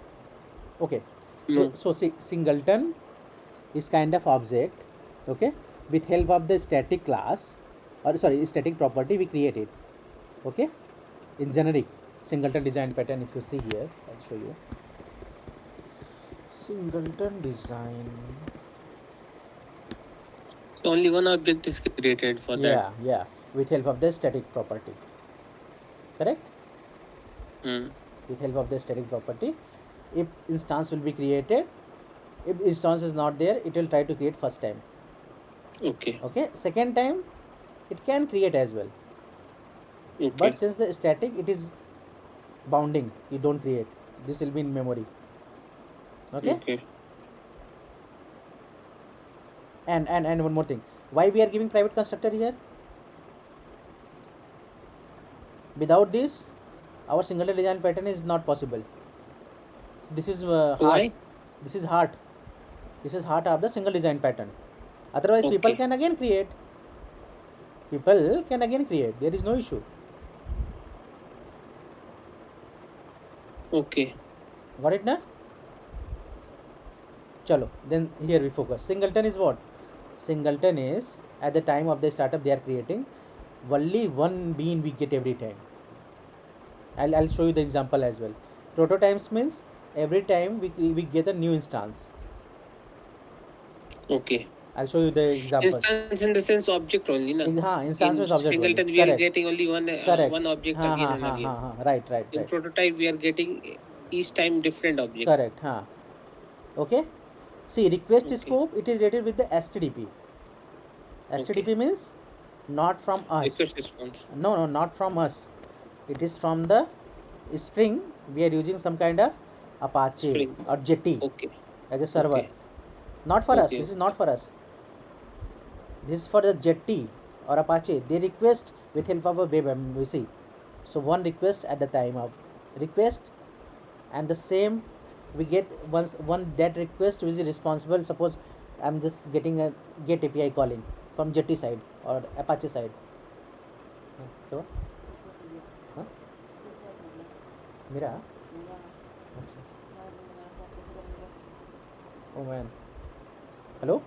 [SPEAKER 1] Okay.
[SPEAKER 2] no.
[SPEAKER 1] So see, singleton is kind of object. Okay. With help of the static class or sorry static property we create it. Okay. In generic singleton design pattern, if you see here, I'll show you singleton design.
[SPEAKER 2] So only one object is created for that.
[SPEAKER 1] Yeah, with help of the static property, correct.
[SPEAKER 2] Hmm.
[SPEAKER 1] With help of the static property, if instance will be created, if instance is not there, it will try to create first time.
[SPEAKER 2] Okay.
[SPEAKER 1] Okay, second time it can create as well,
[SPEAKER 2] Okay.
[SPEAKER 1] but since the static it is bounding, you don't create, this will be in memory. Okay.
[SPEAKER 2] Okay.
[SPEAKER 1] And one more thing, why we are giving private constructor here? Without this our singleton design pattern is not possible. This is heart.
[SPEAKER 2] Why?
[SPEAKER 1] This is heart. This is heart of the single design pattern. Otherwise people
[SPEAKER 2] Okay.
[SPEAKER 1] can again create. People can again create, there is no issue.
[SPEAKER 2] Okay.
[SPEAKER 1] Got it na? Chalo, then here we focus. Singleton is what? Singleton is at the time of the startup they are creating, only one bean we get every time. I'll show you the example as well. Prototypes means every time we get a new instance.
[SPEAKER 2] Okay.
[SPEAKER 1] I'll show you the example.
[SPEAKER 2] Instance in the sense object only, na?
[SPEAKER 1] Instance
[SPEAKER 2] In
[SPEAKER 1] means object only.
[SPEAKER 2] singleton, we are
[SPEAKER 1] Correct.
[SPEAKER 2] getting only one
[SPEAKER 1] Correct.
[SPEAKER 2] one object again and again.
[SPEAKER 1] Right.
[SPEAKER 2] In prototype, we are getting each time different object.
[SPEAKER 1] Correct. Okay. See, request
[SPEAKER 2] Okay.
[SPEAKER 1] scope, it is rated with the HTTP. HTTP means not from us.
[SPEAKER 2] Request response.
[SPEAKER 1] No, not from us. It is from the Spring. We are using some kind of Apache
[SPEAKER 2] Spring.
[SPEAKER 1] or Jetty
[SPEAKER 2] Okay.
[SPEAKER 1] as a server.
[SPEAKER 2] Okay.
[SPEAKER 1] Not for us.
[SPEAKER 2] Okay.
[SPEAKER 1] This is not for us. This is for the Jetty or Apache. They request with help of a web MVC. So one request at the time of request, and the same we get once one that request is responsible. Suppose I'm just getting a get API calling from Jetty side or Apache side. क्या हुआ? हाँ? मेरा अच्छा oh man hello